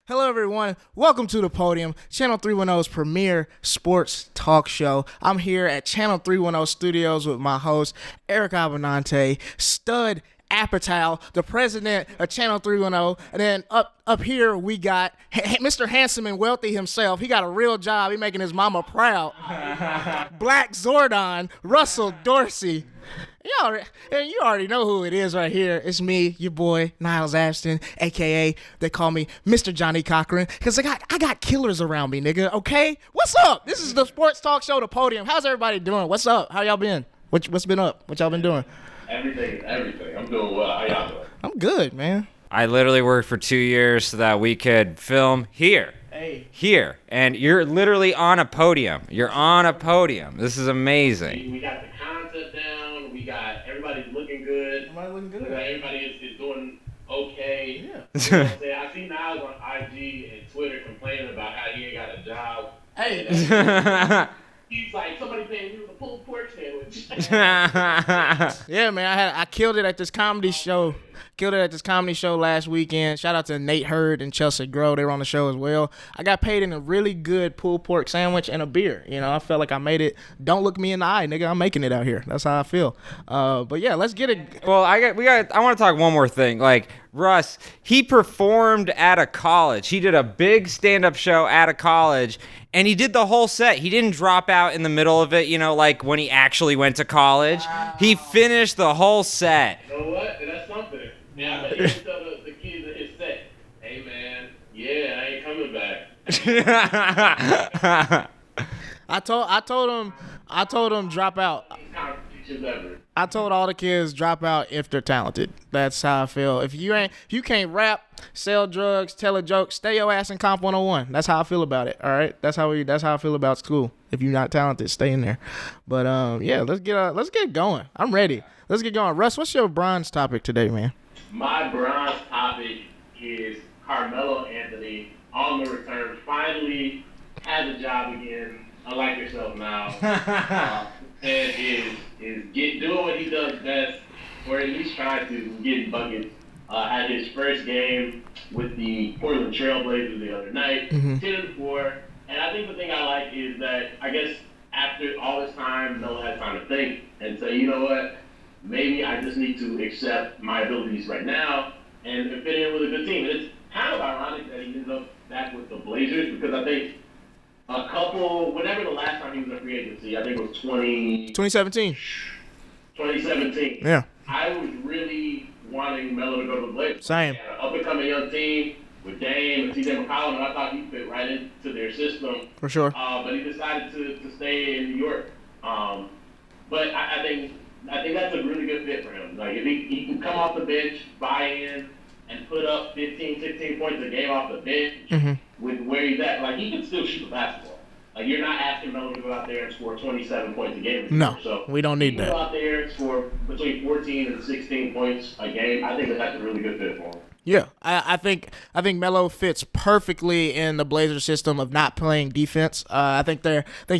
Hello, everyone. Welcome to the Podium, Channel 310's premier sports talk show. I'm here at Channel 310 Studios with my host, Eric Abbenante, stud Apatow, the president of Channel 310. And then up here, we got Mr. Handsome and Wealthy himself. He got a real job. He making his mama proud. Black Zordon, Russell Dorsey. You already know who it is right here. It's me, your boy, Niles Abston, a.k.a. they call me Mr. Johnny Cochran, because I got killers around me, nigga, okay? What's up? This is the sports talk show, The Podium. How's everybody doing? What's up? How y'all been? What's been up? What y'all been doing? Everything. I'm doing well. How y'all doing? I'm good, man. I literally worked for 2 years so that we could film here. Here. And you're literally on a podium. You're on a podium. This is amazing. We got the concept down. We got everybody's looking good. Everybody is doing okay. Yeah. You know what I'm saying? I see Niles on IG and Twitter complaining about how he ain't got a job. Hey. He's like, somebody paying me with a pulled pork sandwich. Yeah, man, I killed it at this comedy show. Last weekend. Shout out to Nate Hurd and Chelsea Grow. They were on the show as well. I got paid in a really good pulled pork sandwich and a beer. You know, I felt like I made it. Don't look me in the eye, nigga. I'm making it out here. That's how I feel. But yeah, let's get it. Well, I want to talk one more thing. Like, Russ, he performed at a college. He did a big stand-up show at a college, and he did the whole set. He didn't drop out in the middle of it, you know, like when he actually went to college. Wow. He finished the whole set. You know what? That's something. Yeah, I bet he tell the kids in his set, hey, man, yeah, I ain't coming back. I told him drop out. I told all the kids drop out if they're talented. That's how I feel. If you can't rap, sell drugs, tell a joke, stay your ass in Comp 101. That's how I feel about it. All right, that's how I feel about school. If you're not talented, stay in there. But yeah, let's get going. I'm ready. Let's get going. Russ, what's your bronze topic today, man? My bronze topic is Carmelo Anthony on the return. Finally has a job again, unlike yourself now. And is doing what he does best, or at least trying to get buckets. Had his first game with the Portland Trailblazers the other night, 10-4. And I think the thing I like is that I guess after all this time, Melo had time to think and say, you know what? Maybe I just need to accept my abilities right now and fit in with a good team. And it's kind of ironic that he ends up back with the Blazers because I think whenever the last time he was in free agency, I think it was 2017. 2017. Yeah. I was really wanting Melo to go to the Blazers. Same. An up-and-coming young team with Dame and CJ McCollum, and I thought he fit right into their system. For sure. But he decided to stay in New York. But I think that's a really good fit for him. Like, if he can come off the bench, buy in, and put up 15, 16 points a game off the bench with where he's at, like, he can still shoot the basketball. Like, you're not asking Melo to go out there and score 27 points a game. No, so we don't need that. Go out there and score between 14 and 16 points a game. I think that's a really good fit for him. Yeah, I think Melo fits perfectly in the Blazers system of not playing defense. I think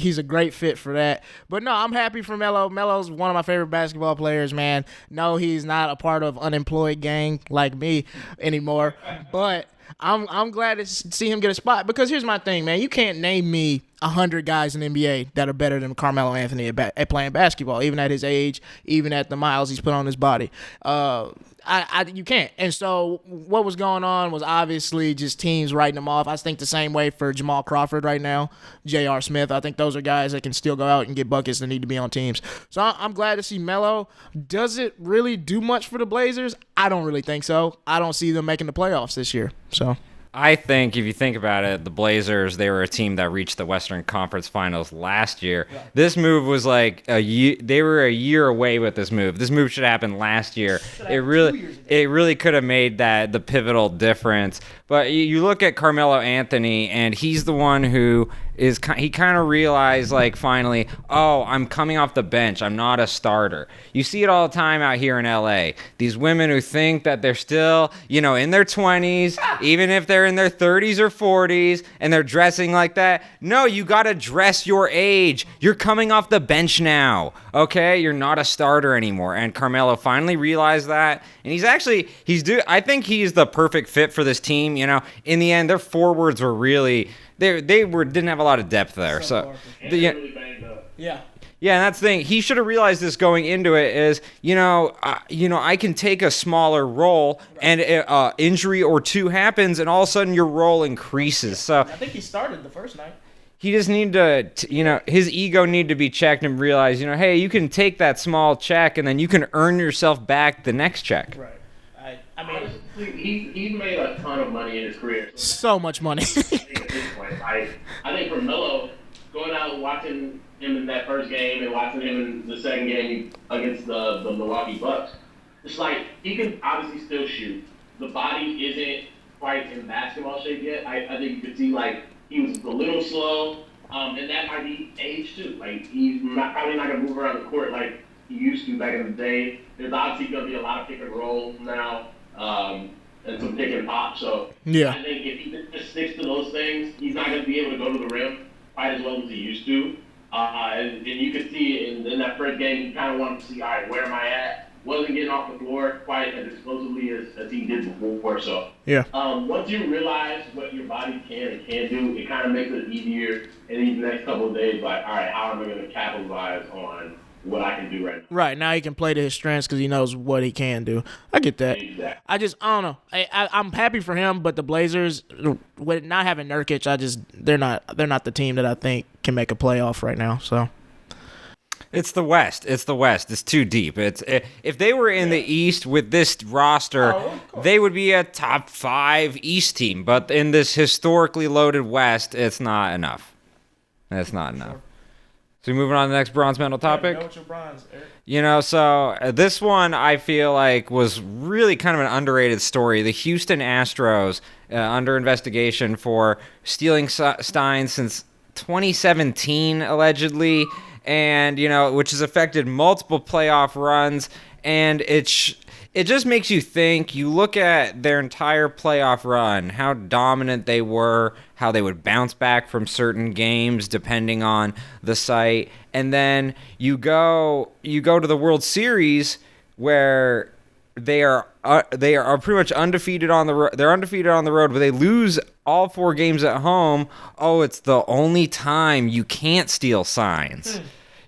he's a great fit for that. But no, I'm happy for Melo. Melo's one of my favorite basketball players, man. No, he's not a part of unemployed gang like me anymore. But I'm glad to see him get a spot because here's my thing, man. You can't name me 100 guys in the NBA that are better than Carmelo Anthony at playing basketball, even at his age, even at the miles he's put on his body. You can't. And so what was going on was obviously just teams writing them off. I think the same way for Jamal Crawford right now, J.R. Smith. I think those are guys that can still go out and get buckets that need to be on teams. So I'm glad to see Melo. Does it really do much for the Blazers? I don't really think so. I don't see them making the playoffs this year. So I think if you think about it, the Blazers, they were a team that reached the Western Conference Finals last year. Yeah. This move was like they were a year away with this move. This move should have happened last year. It really could have made the pivotal difference. But you look at Carmelo Anthony, and he's the one who he kind of realized, like, finally, oh, I'm coming off the bench. I'm not a starter. You see it all the time out here in LA. These women who think that they're still, in their 20s, even if they're they're in their 30s or 40s and they're dressing like that. No, you got to dress your age. You're coming off the bench now, okay? You're not a starter anymore. And Carmelo finally realized that. And I think he's the perfect fit for this team. You know, in the end, their forwards were really, didn't have a lot of depth there. Yeah. Yeah, and that's the thing. He should have realized this going into it is, I can take a smaller role and injury or two happens and all of a sudden your role increases. So I think he started the first night. He just need to, his ego need to be checked and realize, hey, you can take that small check and then you can earn yourself back the next check. Right. I mean, he's made a ton of money in his career. So much money. I think for Melo, going out and watching him in that first game and watching him in the second game against the Milwaukee Bucks, it's like he can obviously still shoot. The body isn't quite in basketball shape yet. I think you could see like he was a little slow, and that might be age too. Like he's probably not gonna move around the court like he used to back in the day. There's obviously gonna be a lot of pick and roll now, and some pick and pop. So yeah. I think if he just sticks to those things, he's not gonna be able to go to the rim quite as well as he used to. And you could see in that first game, he kind of wanted to see, all right, where am I at? Wasn't getting off the floor quite as explosively as he did before. So yeah. Once you realize what your body can and can't do, it kind of makes it easier in these next couple of days. Like, all right, how am I going to capitalize on what I can do right now? Right, now he can play to his strengths because he knows what he can do. I get that. Exactly. I don't know. I'm happy for him, but the Blazers, with not having Nurkic, they're not the team that I think can make a playoff right now. So it's the West. It's too deep. If they were in the East with this roster, they would be a top 5 East team. But in this historically loaded West, it's not enough. It's not enough. So moving on to the next bronze medal topic. What's your bronze, Eric? So this one I feel like was really kind of an underrated story. The Houston Astros under investigation for stealing steins since 2017 allegedly, and which has affected multiple playoff runs, and it just makes you think. You look at their entire playoff run, how dominant they were, how they would bounce back from certain games depending on the site, and then you go to the World Series where they are pretty much undefeated on the road. They're undefeated on the road, but they lose all 4 games at home. Oh, it's the only time you can't steal signs.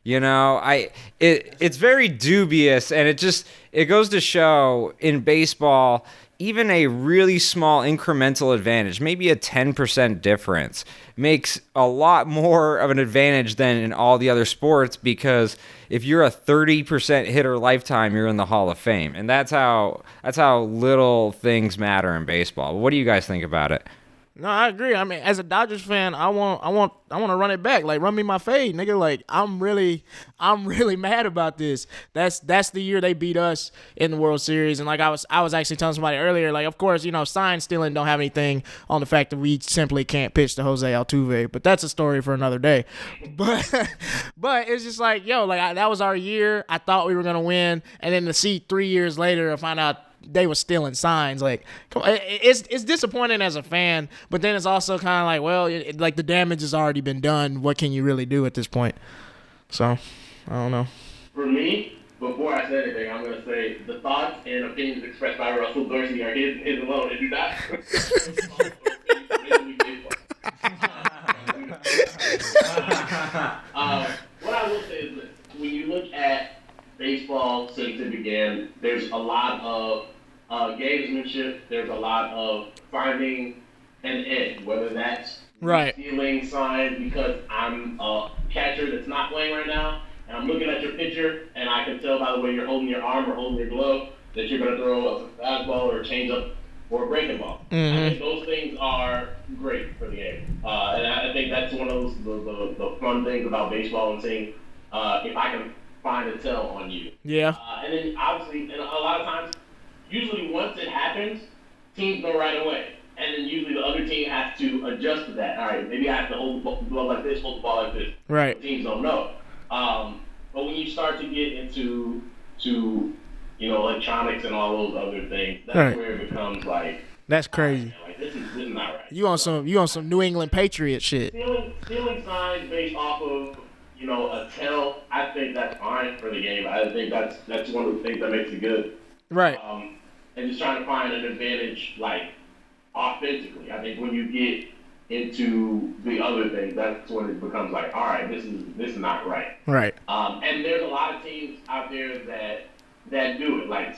It's very dubious, and it goes to show in baseball, even a really small incremental advantage, maybe a 10% difference, makes a lot more of an advantage than in all the other sports, because if you're a 30% hitter lifetime, you're in the Hall of Fame. And that's how little things matter in baseball. What do you guys think about it? No, I agree. I mean, as a Dodgers fan, I want to run it back. Like, run me my fade, nigga. Like, I'm really mad about this. That's the year they beat us in the World Series. And like I was actually telling somebody earlier, like, of course, sign stealing don't have anything on the fact that we simply can't pitch to Jose Altuve. But that's a story for another day. But it's just like, that was our year. I thought we were gonna win, and then to see 3 years later, I find out they were stealing signs. Like, come on, it's disappointing as a fan, but then it's also kind of like, well, like the damage has already been done. What can you really do at this point? So, I don't know. For me, before I say anything, I'm going to say the thoughts and opinions expressed by Russell Dorsey are his alone. If you not, what I will say is this: when you look at baseball since it began, there's a lot of gamesmanship. There's a lot of finding an edge, whether that's stealing signs because I'm a catcher that's not playing right now, and I'm looking at your pitcher, and I can tell by the way you're holding your arm or holding your glove that you're going to throw a fastball or a changeup or a breaking ball. Mm-hmm. I think those things are great for the game, and I think that's one of the fun things about baseball and seeing if I can find a tell on you. Yeah. And then obviously, and a lot of times, usually once it happens, teams know right away. And then usually the other team has to adjust to that. All right, maybe I have to hold the ball like this, hold the ball like this. Right. Teams don't know. But when you start to get into electronics and all those other things, that's where it becomes like, that's crazy. Like, this is not You on some New England Patriot shit. Stealing signs based off of, a tell, I think that's fine for the game. I think that's one of the things that makes it good. Right. And just trying to find an advantage, like, offensively. I think when you get into the other things, that's when it becomes like, all right, this is not right. Right. And there's a lot of teams out there that do it. Like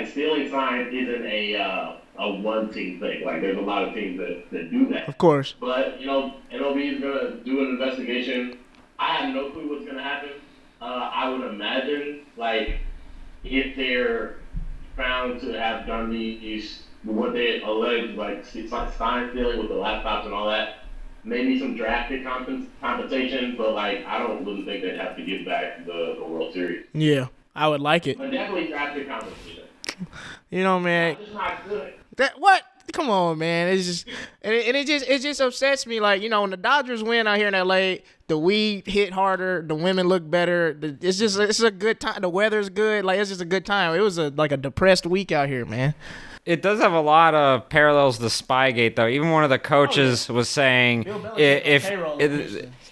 stealing signs isn't a one team thing. Like there's a lot of teams that do that. Of course. But MLB is gonna do an investigation. I have no clue what's gonna happen. I would imagine like if they're found to have done these what they allege, like sign stealing with the laptops and all that, maybe some draft pick compensation, but like I don't really think they'd have to give back the World Series. Yeah, I would like it. But definitely draft pick compensation. Man. It's not good. What? Come on, man. It's just it just upsets me. Like, when the Dodgers win out here in LA, the weed hit harder, the women look better. It's a good time. The weather's good. Like, it's just a good time. It was a depressed week out here, man. It does have a lot of parallels to Spygate, though. Even one of the coaches was saying,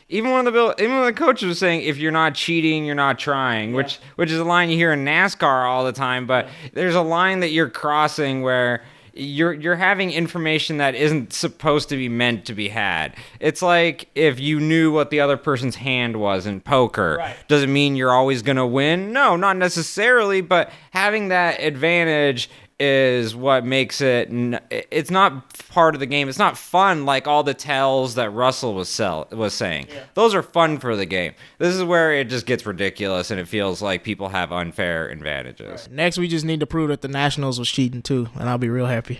even one of the coaches was saying, if you're not cheating, you're not trying, which is a line you hear in NASCAR all the time. But there's a line that you're crossing where you're having information that isn't supposed to be meant to be had. It's like if you knew what the other person's hand was in poker. Right. Does it mean you're always going to win? No, not necessarily, but having that advantage is what makes it's not part of the game. It's not fun like all the tells that Russell was saying. Yeah. Those are fun for the game. This is where it just gets ridiculous and it feels like people have unfair advantages. Right. Next, we just need to prove that the Nationals was cheating too, and I'll be real happy.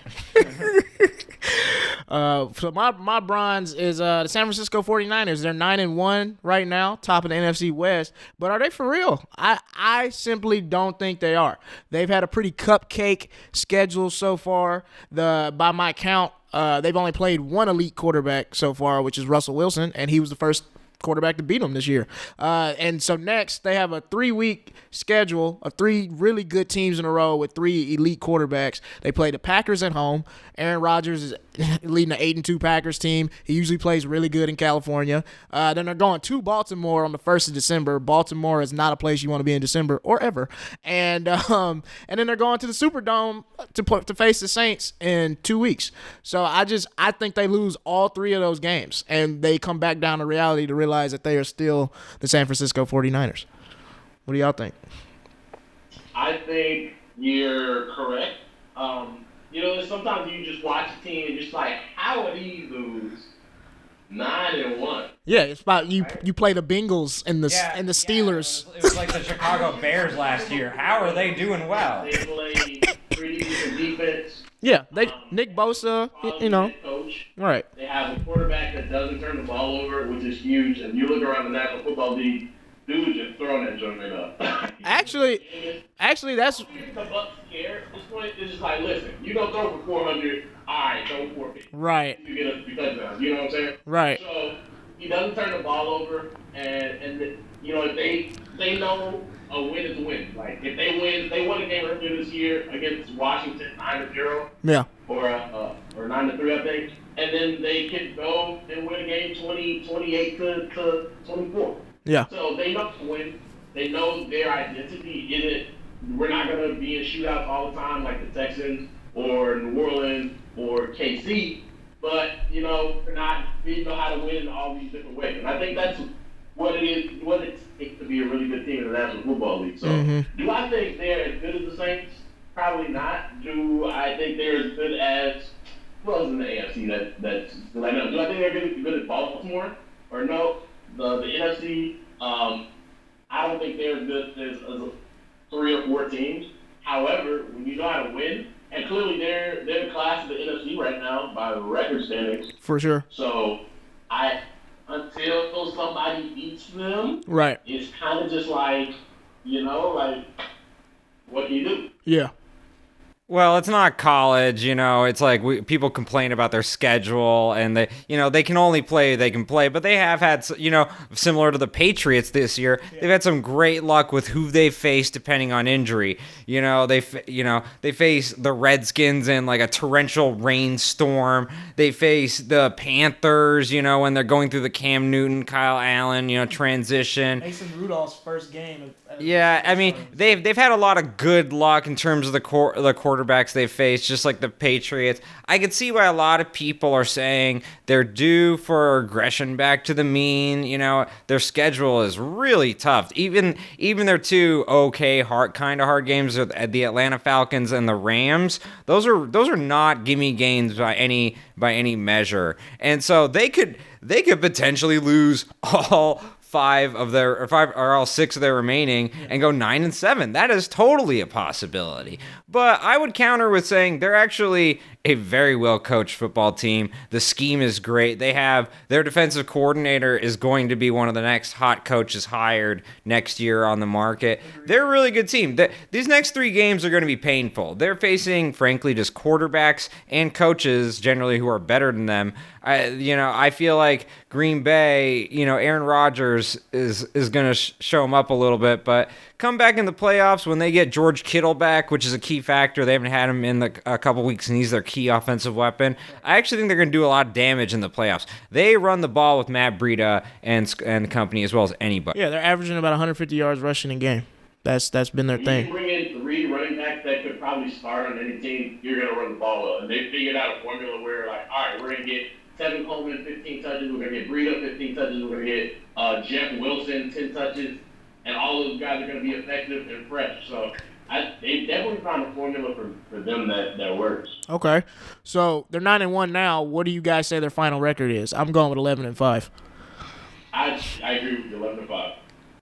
So my bronze is the San Francisco 49ers. They're 9-1 right now, top of the NFC West. But are they for real? I simply don't think they are. They've had a pretty cupcake schedule so far. By my count, they've only played one elite quarterback so far, which is Russell Wilson, and he was the first quarterback to beat them this year. And so next, they have a 3-week schedule of 3 really good teams in a row with 3 elite quarterbacks. They play the Packers at home. Aaron Rodgers is leading the 8-2 Packers team. He usually plays really good in California. Then they're going to Baltimore on the 1st of December. Baltimore is not a place you want to be in December or ever. And then they're going to the Superdome to face the Saints in 2 weeks. So I think they lose all 3 of those games, and they come back down to reality to realize that they are still the San Francisco 49ers. What do y'all think? I think you're correct. Sometimes you just watch a team and just like, how are these dudes 9-1? Yeah, it's about you play the Bengals and the Steelers. It was like the Chicago Bears last year. How are they doing well? They play pretty decent defense. Yeah, Nick Bosa, coach. Right. They have a quarterback that doesn't turn the ball over, which is huge. And you look around the National Football League, dude just throwing that joint up. Actually, that's the Bucs care. This point is just like, listen, you don't throw for 400. All right, throw 450. Right. You get a touchdown. You know what I'm saying? Right. So he doesn't turn the ball over, and if they know a win is a win. Like if they win, they won a game earlier this year against Washington 9-0. Yeah. Or 9-3, I think, and then they could go and win a game 28 to 24. Yeah. So they know to win. They know their identity isn't. We're not gonna be in shootouts all the time like the Texans or New Orleans or KC, but we're not. We know how to win in all these different ways, and I think that's what it is. What it takes to be a really good team in the National Football League. So, do I think they're as good as the Saints? Probably not. Do I think they're as good as who else in the AFC that's like no? Do I think they're good as Baltimore or no? The NFC, I don't think they're as good as 3 or 4 teams. However, when you know how to win, and clearly they're the class of the NFC right now by record standings. For sure. So until somebody beats them, right? It's kind of just like like what do you do? Yeah. Well, it's not college, It's like people complain about their schedule, and they can only play they can play. But they have had, similar to the Patriots this year, they've had some great luck with who they face depending on injury. They face the Redskins in like a torrential rainstorm. They face the Panthers, when they're going through the Cam Newton, Kyle Allen, transition. Mason Rudolph's first game. Yeah, I mean they've had a lot of good luck in terms of the quarterbacks they've faced, just like the Patriots. I can see why a lot of people are saying they're due for regression back to the mean. Their schedule is really tough. Even their two hard games are the Atlanta Falcons and the Rams. Those are not gimme games by any measure, and so they could potentially lose all all 6 of their remaining and go 9-7. That is totally a possibility. But I would counter with saying they're actually a very well coached football team. The scheme is great. They have their defensive coordinator is going to be one of the next hot coaches hired next year on the market. They're a really good team. These next 3 games are going to be painful. They're facing, frankly, just quarterbacks and coaches generally who are better than them. I feel like Green Bay, Aaron Rodgers is going to show them up a little bit, but come back in the playoffs when they get George Kittle back, which is a key factor. They haven't had him in a couple weeks, and he's their key offensive weapon. I actually think they're going to do a lot of damage in the playoffs. They run the ball with Matt Breida and company as well as anybody. Yeah, they're averaging about 150 yards rushing a game. That's been their thing. You bring in 3 running backs that could probably start on any team, you're going to run the ball well. And they figured out a formula where, like, all right, we're going to get Tevin Coleman 15 touches, we're going to get Breida 15 touches, we're going to get Jeff Wilson 10 touches, and all those guys are going to be effective and fresh. So they definitely found a formula for them that works. Okay. So they're 9-1 now. What do you guys say their final record is? I'm going with 11-5. I agree with you, 11-5.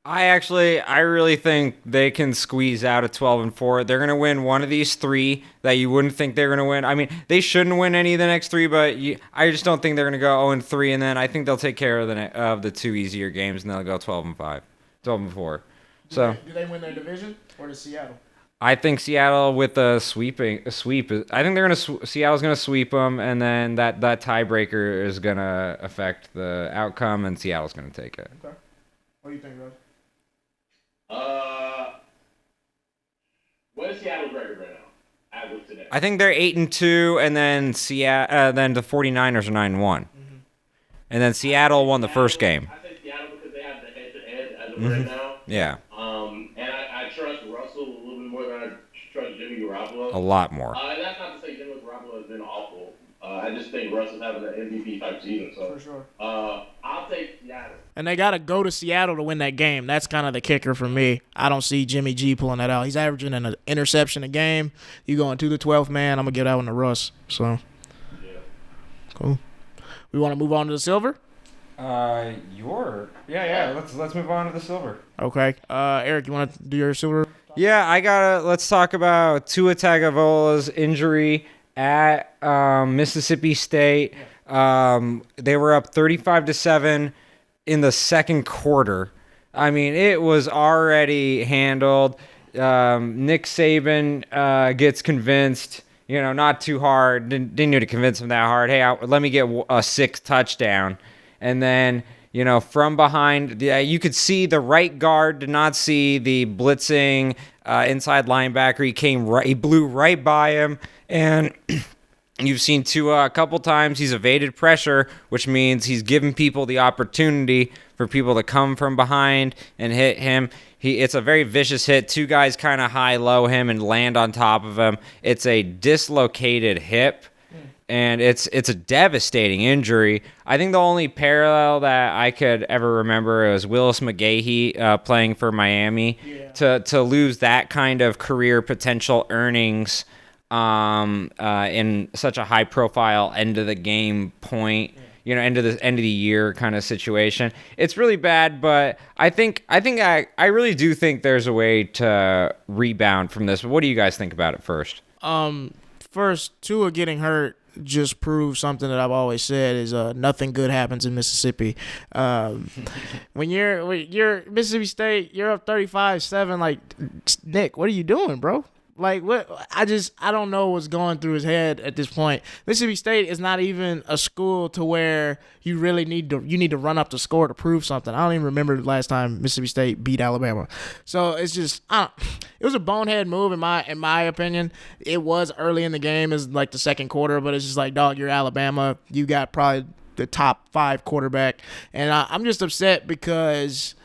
I really think they can squeeze out a 12-4. They're going to win one of these 3 that you wouldn't think they're going to win. I mean, they shouldn't win any of the next 3, but I just don't think they're going to go 0-3, and then I think they'll take care of the 2 easier games, and they'll go 12-5, 12-4. So do they win their division or does Seattle? I think Seattle with a sweep. I think Seattle's going to sweep them, and then that tiebreaker is going to affect the outcome, and Seattle's going to take it. Okay. What do you think, Rose? What is Seattle's record right now, as of today? I think they're 8-2, and then then the 49ers are 9-1, and then Seattle won the first game. I say Seattle because they have the head-to-head as of right now. Yeah. And I trust Russell a little bit more than I trust Jimmy Garoppolo. A lot more. And that's not to say Jimmy Garoppolo has been awful. I just think Russell's having an MVP type season. So for sure. I'll take Seattle. And they got to go to Seattle to win that game. That's kind of the kicker for me. I don't see Jimmy G pulling that out. He's averaging an interception a game. You going to the 12th man, I'm going to give that one to Russ. So, yeah. Cool. We want to move on to the silver? Yeah. Let's move on to the silver. Okay. Eric, you want to do your silver? Yeah, let's talk about Tua Tagovailoa's injury at Mississippi State. They were up 35-7 in the second quarter. I mean, it was already handled. Nick Saban gets convinced, not too hard. Didn't need to convince him that hard. Hey, let me get a 6th touchdown. And then, from behind, you could see the right guard did not see the blitzing inside linebacker. He blew right by him. And you've seen Tua a couple times. He's evaded pressure, which means he's given people the opportunity for people to come from behind and hit him. It's a very vicious hit. 2 guys kind of high-low him and land on top of him. It's a dislocated hip, and it's a devastating injury. I think the only parallel that I could ever remember was Willis McGahee playing for Miami. To lose that kind of career potential earnings in such a high-profile end-of-the-game point, end of the year kind of situation. It's really bad, but I really do think there's a way to rebound from this. What do you guys think about it first? First, Tua getting hurt just proves something that I've always said is nothing good happens in Mississippi. When you're Mississippi State, you're up 35-7. Like, Nick, what are you doing, bro? Like what? I don't know what's going through his head at this point. Mississippi State is not even a school to where you really need to run up the score to prove something. I don't even remember the last time Mississippi State beat Alabama. So it's just it was a bonehead move in my opinion. It was early in the game, is like the second quarter, but it's just like, dog, you're Alabama. You got probably the top 5 quarterback, and I'm just upset because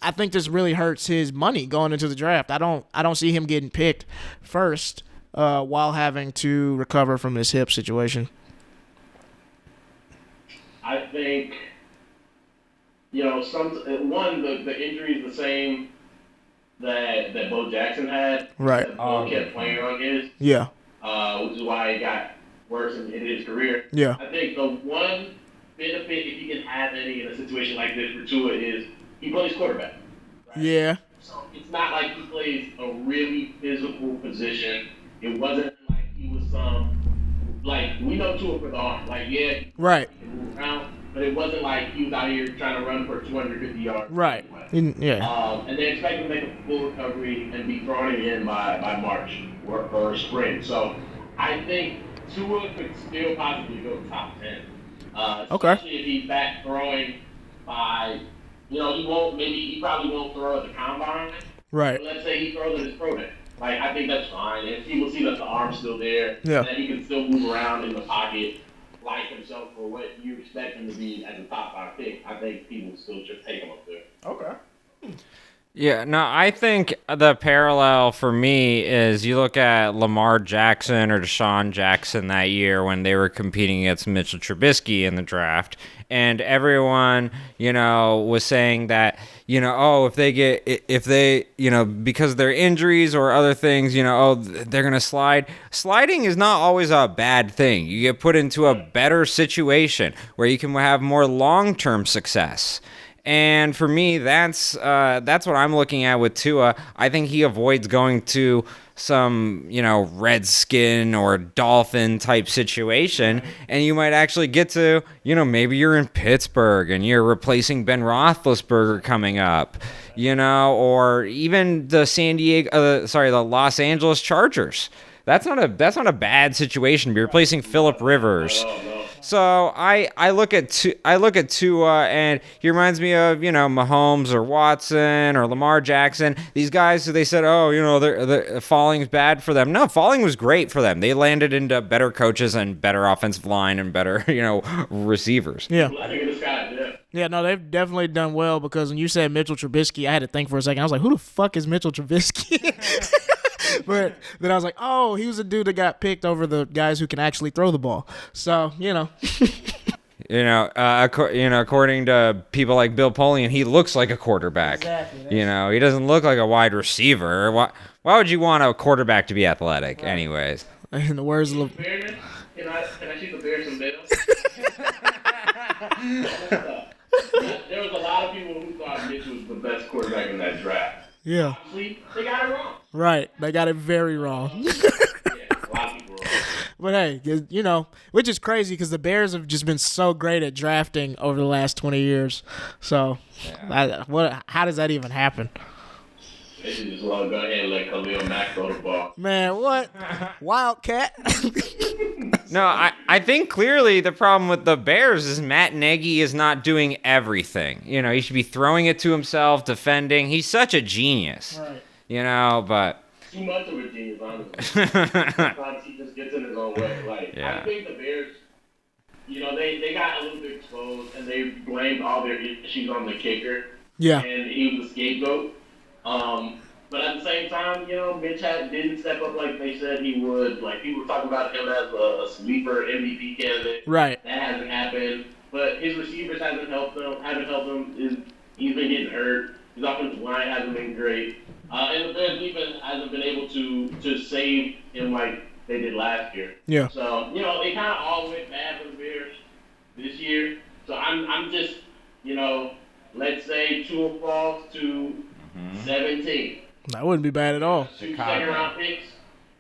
I think this really hurts his money going into the draft. I don't see him getting picked first while having to recover from this hip situation. I think, the injury is the same that Bo Jackson had. Right. That Bo kept playing on his. Yeah. Which is why he got worse in his career. Yeah. I think the one benefit, if he can have any in a situation like this for Tua, is he plays quarterback. Right? Yeah. So it's not like he plays a really physical position. It wasn't like he was we know Tua for the arm. Like, yeah, right. He can move around, but it wasn't like he was out here trying to run for 250 yards. Right. Yeah. And they expect him to make a full recovery and be thrown in by March or spring. So I think Tua could still possibly go top 10. Especially if he's back throwing by, he probably won't throw at the combine. Right. But let's say he throws at his pro day. Like, I think that's fine. If people see that the arm's still there, yeah, and that he can still move around in the pocket like himself for what you expect him to be as a top 5 pick, I think people still just take him up there. Okay. Yeah, no, I think the parallel for me is you look at Lamar Jackson or Deshaun Jackson that year when they were competing against Mitchell Trubisky in the draft, and everyone, was saying that, if they, because of their injuries or other things, they're going to slide. Sliding is not always a bad thing. You get put into a better situation where you can have more long-term success. And for me, that's what I'm looking at with Tua. I think he avoids going to some, Redskin or Dolphin type situation, and you might actually get to, maybe you're in Pittsburgh and you're replacing Ben Roethlisberger coming up, or even the Los Angeles Chargers. That's not a bad situation to be replacing Phillip Rivers. So I look at Tua, and he reminds me of Mahomes or Watson or Lamar Jackson. These guys who they said, they're falling's bad for them. No, falling was great for them. They landed into better coaches and better offensive line and better receivers. Yeah. Yeah, no, they've definitely done well, because when you said Mitchell Trubisky, I had to think for a second. I was like, who the fuck is Mitchell Trubisky? But then I was like, oh, he was a dude that got picked over the guys who can actually throw the ball. So, according to people like Bill Polian, he looks like a quarterback. Exactly. He doesn't look like a wide receiver. Why would you want a quarterback to be athletic, anyways? In the words of can I shoot the Bears some bills? There was a lot of people who thought Mitch was the best quarterback in that draft. Yeah. Obviously, they got it wrong. Right. They got it very wrong. Yeah, a lot of people wrong. But hey, which is crazy because the Bears have just been so great at drafting over the last 20 years. So, how does that even happen? They should just go ahead and let Khalil Mack throw the ball. Man, what? Wildcat? No, I think clearly the problem with the Bears is Matt Nagy is not doing everything. He should be throwing it to himself, defending. He's such a genius. Right. But... Too much of a genius, honestly. Sometimes he just gets in his own way. I think the Bears, they got a little bit exposed, and they blamed all their issues on the kicker. Yeah. And he was the scapegoat. But at the same time, Mitch didn't step up like they said he would. Like, people were talking about him as a sleeper MVP candidate. Right. That hasn't happened. But his receivers haven't helped him. He's been getting hurt. His offensive line hasn't been great. And the Bears defense hasn't been able to save him like they did last year. Yeah. So, they kind of all went bad for the Bears this year. So I'm just, let's say Tua falls to 17. That wouldn't be bad at all. 2 second-round picks,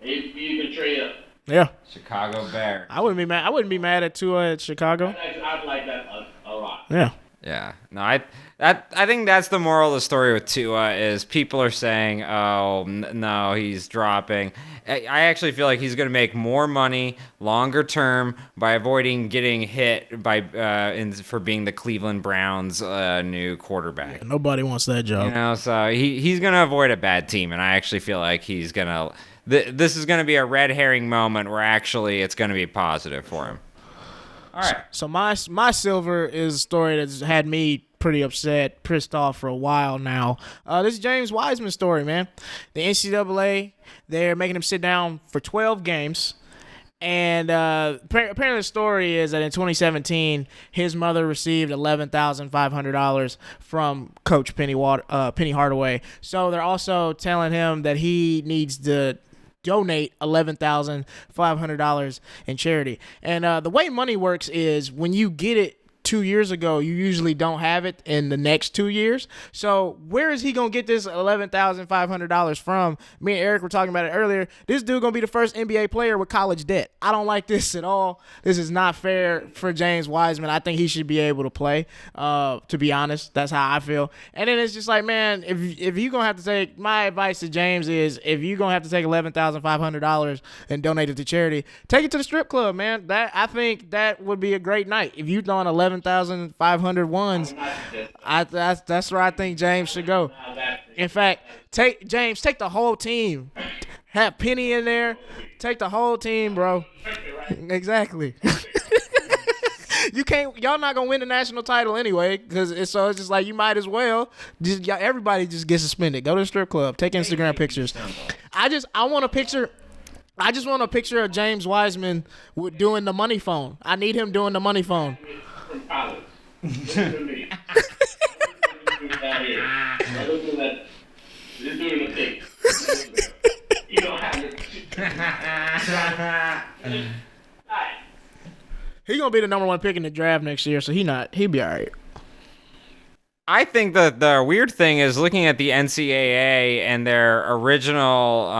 if you can trade up. Yeah. Chicago Bears. I wouldn't be mad at Tua at Chicago. I'd like that a lot. Yeah. Yeah. No, I think that's the moral of the story with Tua is people are saying, oh, no, he's dropping. I actually feel like he's going to make more money longer term by avoiding getting hit by for being the Cleveland Browns' new quarterback. Yeah, nobody wants that job. You know, so he's going to avoid a bad team, and I actually feel like he's going to this is going to be a red herring moment where actually it's going to be positive for him. All right. So my silver is a story that's had me pretty pissed off for a while now. This is James Wiseman's story, man. The NCAA, they're making him sit down for 12 games. And apparently the story is that in 2017, his mother received $11,500 from Coach Penny Hardaway. So they're also telling him that he needs to donate $11,500 in charity. And the way money works is when you get it 2 years ago, you usually don't have it in the next 2 years. So where is he going to get this $11,500 from? Me and Eric were talking about it earlier. This dude going to be the first NBA player with college debt. I don't like this at all. This is not fair for James Wiseman. I think he should be able to play, to be honest. That's how I feel. And then it's just like, man, if you're going to have to take, my advice to James is if you're going to have to take $11,500 and donate it to charity, take it to the strip club, man. I think that would be a great night. If you've done 11,500 ones, that's where I think James should go. In fact, take the whole team. Have Penny in there. Take the whole team, bro. Exactly. Y'all not gonna win the national title anyway, so it's just like you might as well. Everybody just gets suspended. Go to the strip club. Take Instagram pictures. I just want a picture of James Wiseman doing the money phone. I need him doing the money phone. From college. Listen to me. This dude in the thing. You don't have it. He gonna be the number one pick in the draft next year, so he'll be all right. I think that the weird thing is looking at the NCAA and their original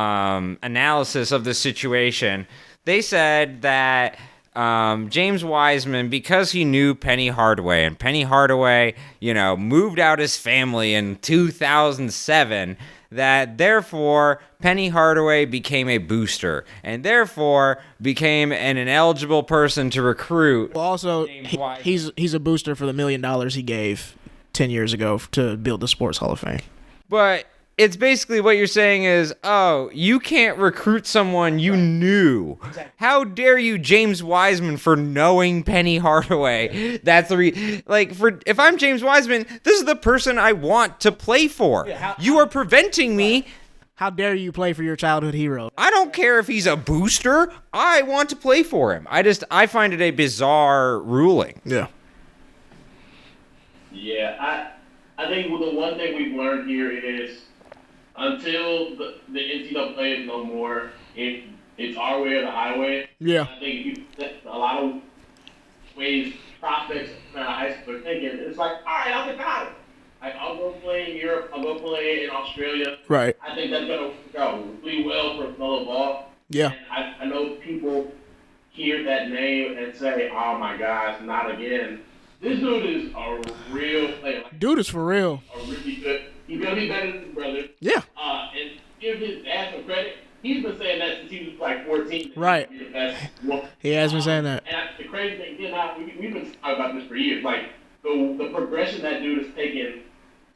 analysis of the situation. They said that James Wiseman, because he knew Penny Hardaway, and Penny Hardaway, moved out his family in 2007, that therefore Penny Hardaway became a booster, and therefore became an ineligible person to recruit. Well, also, he's a booster for the $1 million he gave 10 years ago to build the Sports Hall of Fame. But it's basically what you're saying is, oh, you can't recruit someone you knew. Exactly. How dare you, James Wiseman, for knowing Penny Hardaway? That's the if I'm James Wiseman, this is the person I want to play for. Yeah, you are preventing me. How dare you play for your childhood hero? I don't care if he's a booster. I want to play for him. I find it a bizarre ruling. Yeah. Yeah, I think the one thing we've learned here is until the NCAA is no more, it's our way or the highway. Yeah. I think a lot of ways prospects out of high school are thinking, it's like, all right, I'll get out of it. Like, I'll go play in Europe, I'll go play in Australia. Right. I think that's going to work out really well for Melo Ball. Yeah. And I know people hear that name and say, oh my gosh, not again. This dude is a real player. Dude is for real. A really good. He's gonna be better than his brother. Yeah. And give his dad some credit. He's been saying that since he was like 14. Right. He has been saying that. And the crazy thing, we've been talking about this for years. Like the progression that dude has taken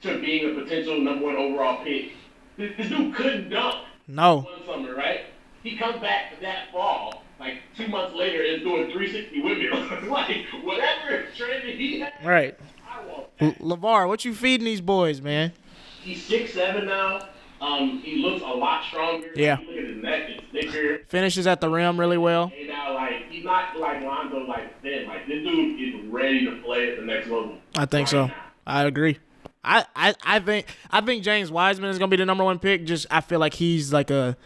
to being a potential number one overall pick. This dude couldn't dunk. No. One summer, right? He comes back that fall. Like 2 months later, is doing 360 windmill. Like whatever training he had. Right. LeVar, what you feeding these boys, man? He's 6'7" now. He looks a lot stronger. Yeah. Look at his neck; it's thicker. Finishes at the rim really well. And now, like he's not like Lonzo, like thin. Like this dude is ready to play at the next level. I think so. I agree. I think James Wiseman is gonna be the number one pick. Just I feel like he's like a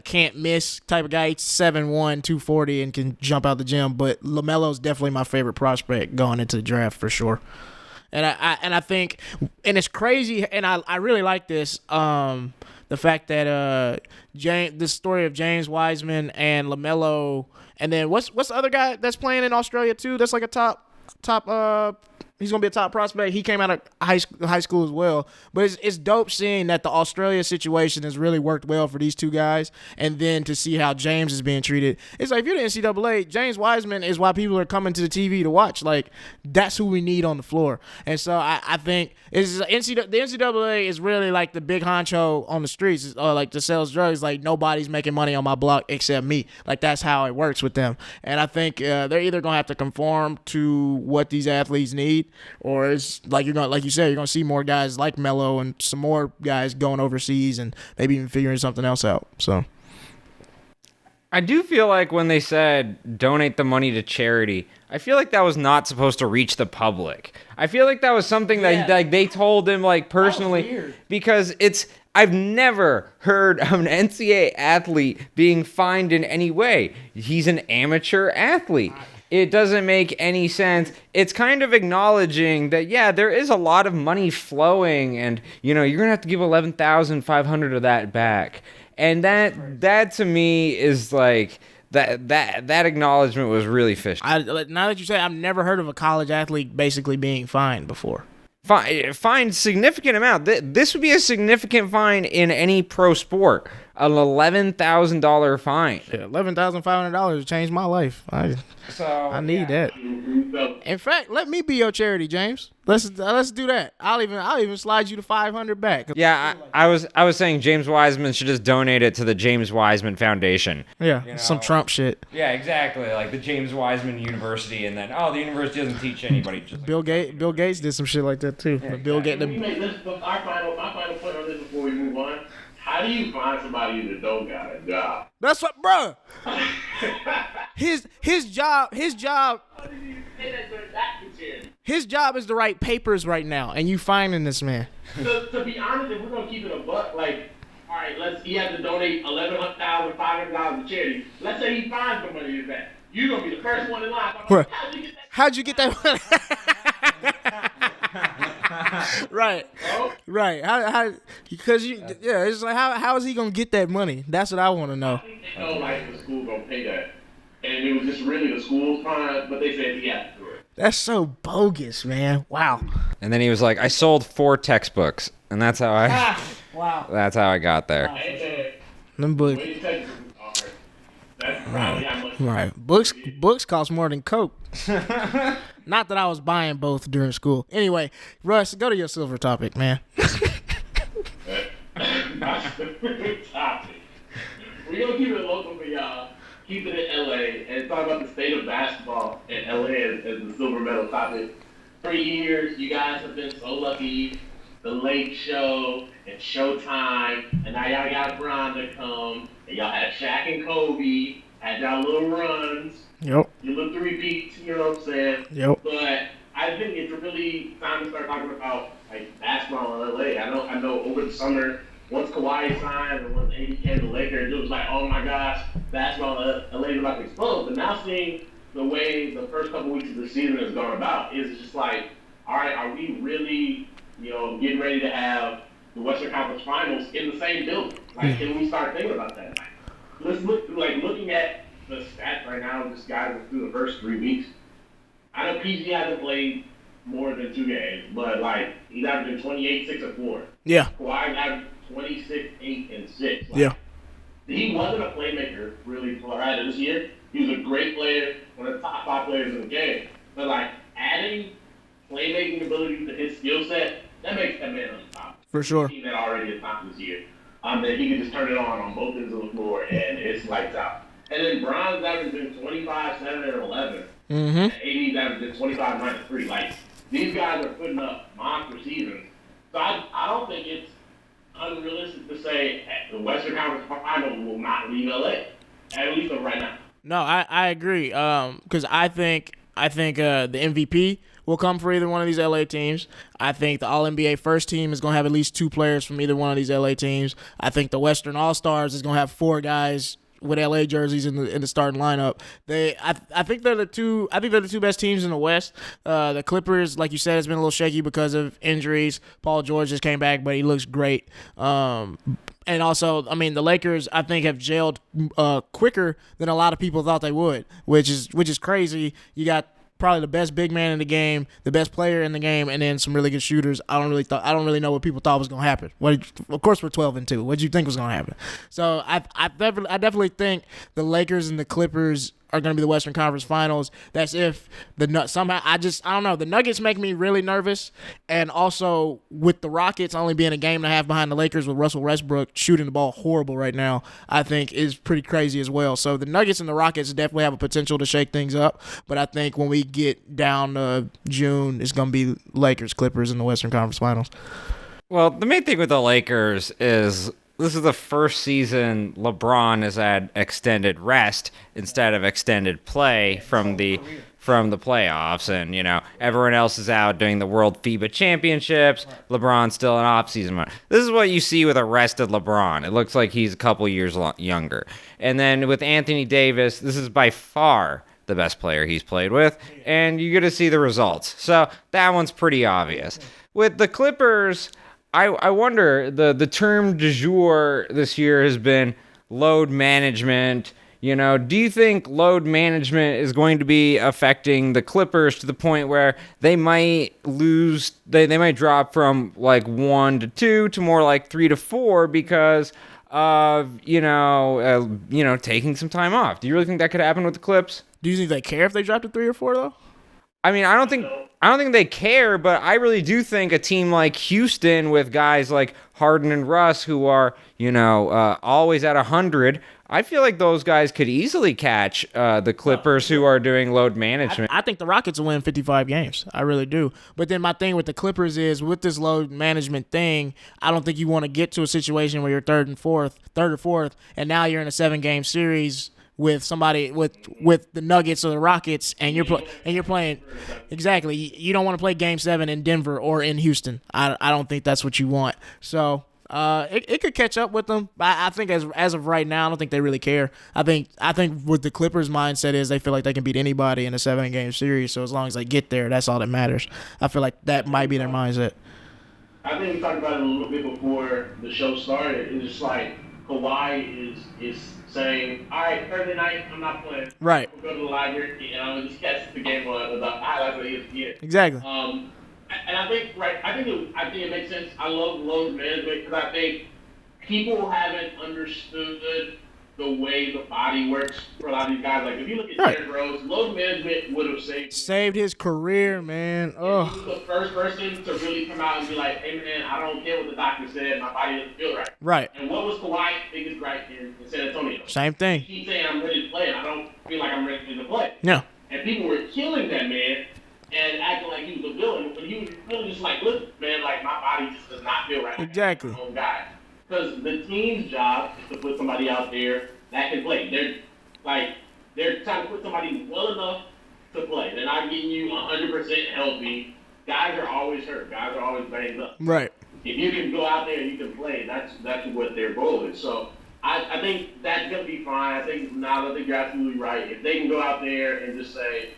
can't miss type of guy. He's 7'1", 240 and can jump out the gym. But LaMelo's definitely my favorite prospect going into the draft for sure. And I think, and it's crazy, and I really like this. The fact that this story of James Wiseman and LaMelo, and then what's the other guy that's playing in Australia too? That's like a top He's gonna be a top prospect. He came out of high school as well. But it's dope seeing that the Australia situation has really worked well for these two guys, and then to see how James is being treated. It's like if you're the NCAA, James Wiseman is why people are coming to the TV to watch. Like that's who we need on the floor. And so I think the NCAA is really like the big honcho on the streets, like to sell drugs. Like nobody's making money on my block except me. Like that's how it works with them. And I think they're either gonna have to conform to what these athletes need, or it's like like you said, you're gonna see more guys like Melo and some more guys going overseas and maybe even figuring something else out. So I do feel like when they said donate the money to charity, I feel like that was not supposed to reach the public. I feel like that was something that like they told him like personally, because I've never heard of an NCAA athlete being fined in any way. He's an amateur athlete. It doesn't make any sense. It's kind of acknowledging that, yeah, there is a lot of money flowing, and you're gonna have to give $11,500 of that back. And that to me is like that acknowledgement was really fishy. Now that you say, I've never heard of a college athlete basically being fined before. Fine significant amount. This would be a significant fine in any pro sport. An $11,000 fine. Yeah, $11,500 changed my life. I need that. In fact, let me be your charity, James. Let's do that. I'll even slide you the $500 back. Yeah, I was saying James Wiseman should just donate it to the James Wiseman Foundation. Yeah, some Trump shit. Yeah, exactly. Like the James Wiseman University, and then the university doesn't teach anybody. Just Bill Gates did some shit like that too. Yeah, Bill Gates. My final point on this before we move on. How do you find somebody that don't got a job? That's what, bro. His job is to write papers right now, and you finding this man. To be honest, if we're gonna keep it a buck, like, all right, he has to donate $11,500 to charity. Let's say he finds the money in that. You're gonna be the first one in line. Right. How'd you get that money? Right. How? Because it's like how is he gonna get that money? That's what I want to know. I think they know like the school gonna pay that, and it was just really the school's fine, but they said he had to do it. That's so bogus, man. Wow. And then he was like, I sold 4 textbooks, and that's how I. Wow. That's how I got there. Them books. That's probably how much. Right. Books cost more than Coke. Not that I was buying both during school. Anyway, Russ, go to your silver topic, man. Topic. We're gonna keep it local for y'all. Keep it in LA and talk about the state of basketball in LA as the silver medal topic. For years, you guys have been so lucky. The Late Show and Showtime, and now y'all got Bron to come, and y'all had Shaq and Kobe, had y'all little runs. Yep. You little three-peats, you know what I'm saying? Yep. But I think it's really time to start talking about like basketball in LA. I know over the summer, once Kawhi signed and once AD came to the Lakers, it was like, oh my gosh, basketball in LA is about to explode. But now seeing the way the first couple weeks of the season has gone about, is just like, all right, are we really, getting ready to have the Western Conference Finals in the same building? Like, can we start thinking about that? Looking at the stats right now, just guys through the first 3 weeks. I know PG hasn't played more than 2 games, but like he's averaging 28, 6 and 4. Yeah. Kawhi averaged 26, 8 and 6. Like, yeah. He wasn't a playmaker really for this year. He was a great player, one of the top 5 players in the game. But like adding playmaking ability to his skill set, that makes that man unstoppable. For sure. He's that already is top this year. That he can just turn it on both ends of the floor and it's lights out. And then Bron's averaging 25, 7, and 11. Mm-hmm. And AD's averaging 25, 9, and 3. Like, these guys are putting up monster seasons. So I don't think it's unrealistic to say the Western Conference Final will not leave LA, at least right now. No, I agree. Because I think the MVP will come for either one of these LA teams. I think the All-NBA first team is going to have at least 2 players from either one of these LA teams. I think the Western All-Stars is going to have 4 guys with LA jerseys in the starting lineup. I think they're the two best teams in the West. The Clippers, like you said, has been a little shaky because of injuries. Paul George just came back, but he looks great. And also, I mean, the Lakers, I think, have gelled quicker than a lot of people thought they would, which is crazy. You got probably the best big man in the game, the best player in the game, and then some really good shooters. I don't really know what people thought was gonna happen. Of course, we're 12-2. What did you think was gonna happen? So I definitely think the Lakers and the Clippers are going to be the Western Conference Finals. That's if somehow I don't know. The Nuggets make me really nervous, and also with the Rockets only being a game and a half behind the Lakers with Russell Westbrook shooting the ball horrible right now, I think is pretty crazy as well. So the Nuggets and the Rockets definitely have a potential to shake things up, but I think when we get down to June, it's going to be Lakers, Clippers in the Western Conference Finals. Well, the main thing with the Lakers is this is the first season LeBron has had extended rest instead of extended play from the playoffs, and everyone else is out doing the World FIBA Championships. LeBron's still in off-season mode. This is what you see with a rested LeBron. It looks like he's a couple years younger. And then with Anthony Davis, this is by far the best player he's played with, and you're going to see the results. So that one's pretty obvious. With the Clippers, I wonder, the term du jour this year has been load management. Do you think load management is going to be affecting the Clippers to the point where they might lose, they might drop from like 1 to 2 to more like 3 to 4 because of, taking some time off? Do you really think that could happen with the Clips? Do you think they care if they drop to 3 or 4 though? I mean, I don't think they care, but I really do think a team like Houston with guys like Harden and Russ who are, always at 100, I feel like those guys could easily catch the Clippers who are doing load management. I think the Rockets will win 55 games. I really do. But then my thing with the Clippers is with this load management thing, I don't think you want to get to a situation where you're third or fourth, and now you're in a 7-game series with somebody with the Nuggets or the Rockets, and you're playing exactly. You don't want to play Game 7 in Denver or in Houston. I don't think that's what you want. So it could catch up with them. I think as of right now, I don't think they really care. I think what the Clippers' mindset is they feel like they can beat anybody in a 7-game series. So as long as they get there, that's all that matters. I feel like that might be their mindset. I think we talked about it a little bit before the show started. It's just like Kawhi is saying, all right, Thursday night, I'm not playing. Right. We'll go to the library, and just catch the game on the highlights of ESPN. Exactly. And I think it makes sense. I love load management because I think people haven't understood the way the body works for a lot of these guys. Like if you look at Derrick Rose, load management would have saved his career, man. Oh. He was the first person to really come out and be like, hey man, I don't care what the doctor said, my body doesn't feel right. Right. And what was Kawhi's biggest gripe in San Antonio? Same thing. He keeps saying I'm ready to play and I don't feel like I'm ready to play. Yeah. And people were killing that man and acting like he was a villain when he was really just like, look, man, like my body just does not feel right. Exactly. I'm my own guy. Because the team's job is to put somebody out there that can play. They're trying to put somebody well enough to play. They're not getting you 100% healthy. Guys are always hurt. Guys are always banged up. Right. If you can go out there and you can play, that's what their goal is. So I think that's going to be fine. I think you're absolutely right. If they can go out there and just say,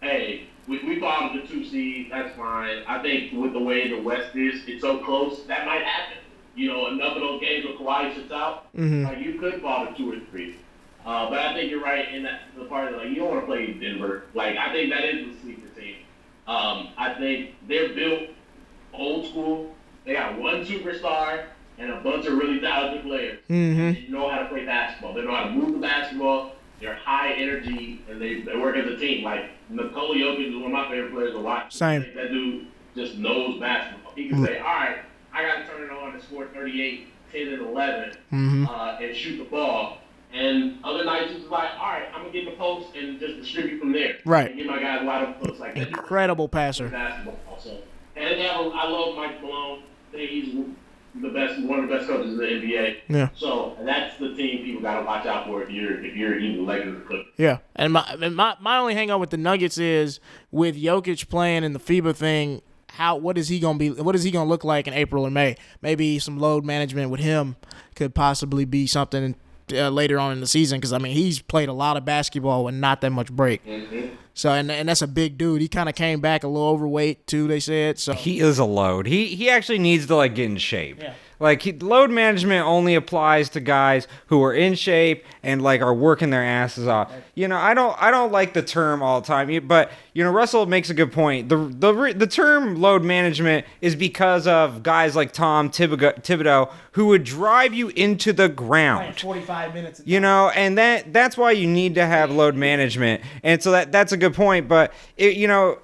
hey, we bottom the 2 seed, that's fine. I think with the way the West is, it's so close, that might happen. Enough of those games where Kawhi sits out, you could bottom 2 or 3. But I think you're right in that the part that you don't want to play Denver. I think that is the sleeper team. I think they're built old school. They got one superstar and a bunch of really talented players. Mm-hmm. They know how to play basketball. They know how to move the basketball. They're high energy and they work as a team. Like Nikola Jokic is one of my favorite players to watch. Same. That dude just knows basketball. He can say, all right, I got to turn it on and score 38, 10, and 11 and shoot the ball. And other nights, it's like, all right, I'm going to get the post and just distribute from there. Right. And get my guys wide open looks like that. Incredible passer. Basketball also. And I love Mike Malone. I think he's one of the best coaches in the NBA. Yeah. So that's the team people got to watch out for if you're even the Lakers or Clippers. Yeah. And my only hang up with the Nuggets is with Jokic playing in the FIBA thing, what is he gonna look like in April or May? Maybe some load management with him could possibly be something later on in the season because he's played a lot of basketball with not that much break. Mm-hmm. So and that's a big dude. He kind of came back a little overweight too. They said so. He is a load. He actually needs to like get in shape. Yeah. Like load management only applies to guys who are in shape and like are working their asses off. You know, I don't like the term all the time, but you know, Russell makes a good point. The term load management is because of guys like Tom Thibodeau who would drive you into the ground. Like 45 minutes. You know, and that's why you need to have load management. And so that's a good point, but you know,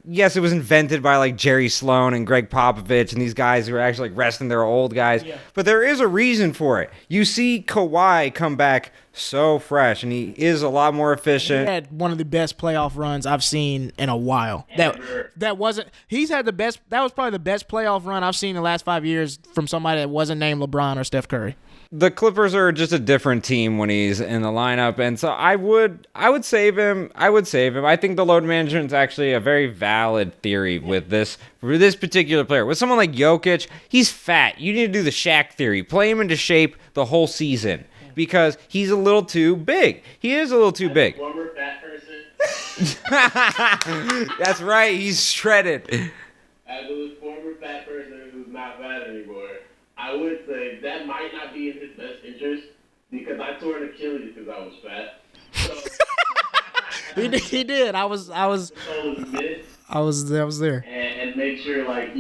yes, it was invented by like Jerry Sloan and Greg Popovich and these guys who are actually like resting their old guys. Yeah. But there is a reason for it. You see Kawhi come back so fresh, and he is a lot more efficient. He had one of the best playoff runs I've seen in a while. That wasn't. He's had the best. That was probably the best playoff run I've seen in the last 5 years from somebody that wasn't named LeBron or Steph Curry. The Clippers are just a different team when he's in the lineup, and so I would save him. I think the load management is actually a very valid theory with this particular player. With someone like Jokic, he's fat. You need to do the Shaq theory. Play him into shape the whole season because he's a little too big. He is a little too big. Former fat person. That's right. He's shredded. As a former fat person who's not fat anymore, I would say that might not be in his best interest because I tore an Achilles because I was fat. So, he did. I was there. And make sure like I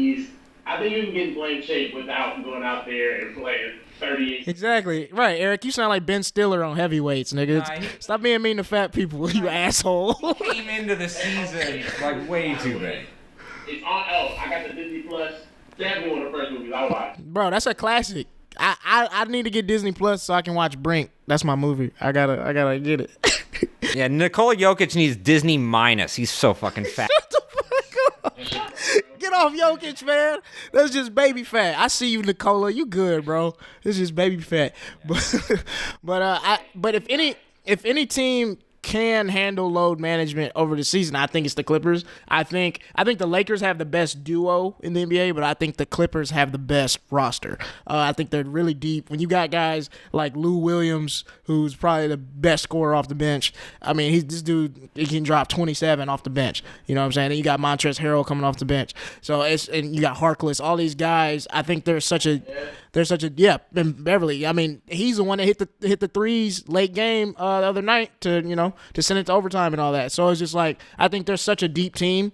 think you can get in plain shape without going out there and playing 38. Exactly. Right, Eric. You sound like Ben Stiller on heavyweights, nigga. Stop being mean to fat people, you asshole. He came into the season like way too big. It's on. Oh, I got the Disney Plus. Definitely one of the first movies I watched. Bro, that's a classic. I need to get Disney Plus so I can watch Brink. That's my movie. I gotta get it. Yeah, Nikola Jokic needs Disney minus. He's so fucking fat. Shut the fuck up. Get off Jokic, man. That's just baby fat. I see you, Nikola. You good, bro. It's just baby fat. But if any team can handle load management over the season, I think it's the Clippers. I think the Lakers have the best duo in the NBA, but I think the Clippers have the best roster. I think they're really deep. When you got guys like Lou Williams, who's probably the best scorer off the bench. I mean, he can drop 27 off the bench. You know what I'm saying? Then you got Montrezl Harrell coming off the bench. So and you got Harkless. All these guys. I think and Beverly. I mean, he's the one that hit the threes late game the other night to send it to overtime and all that. So it's just like I think there's such a deep team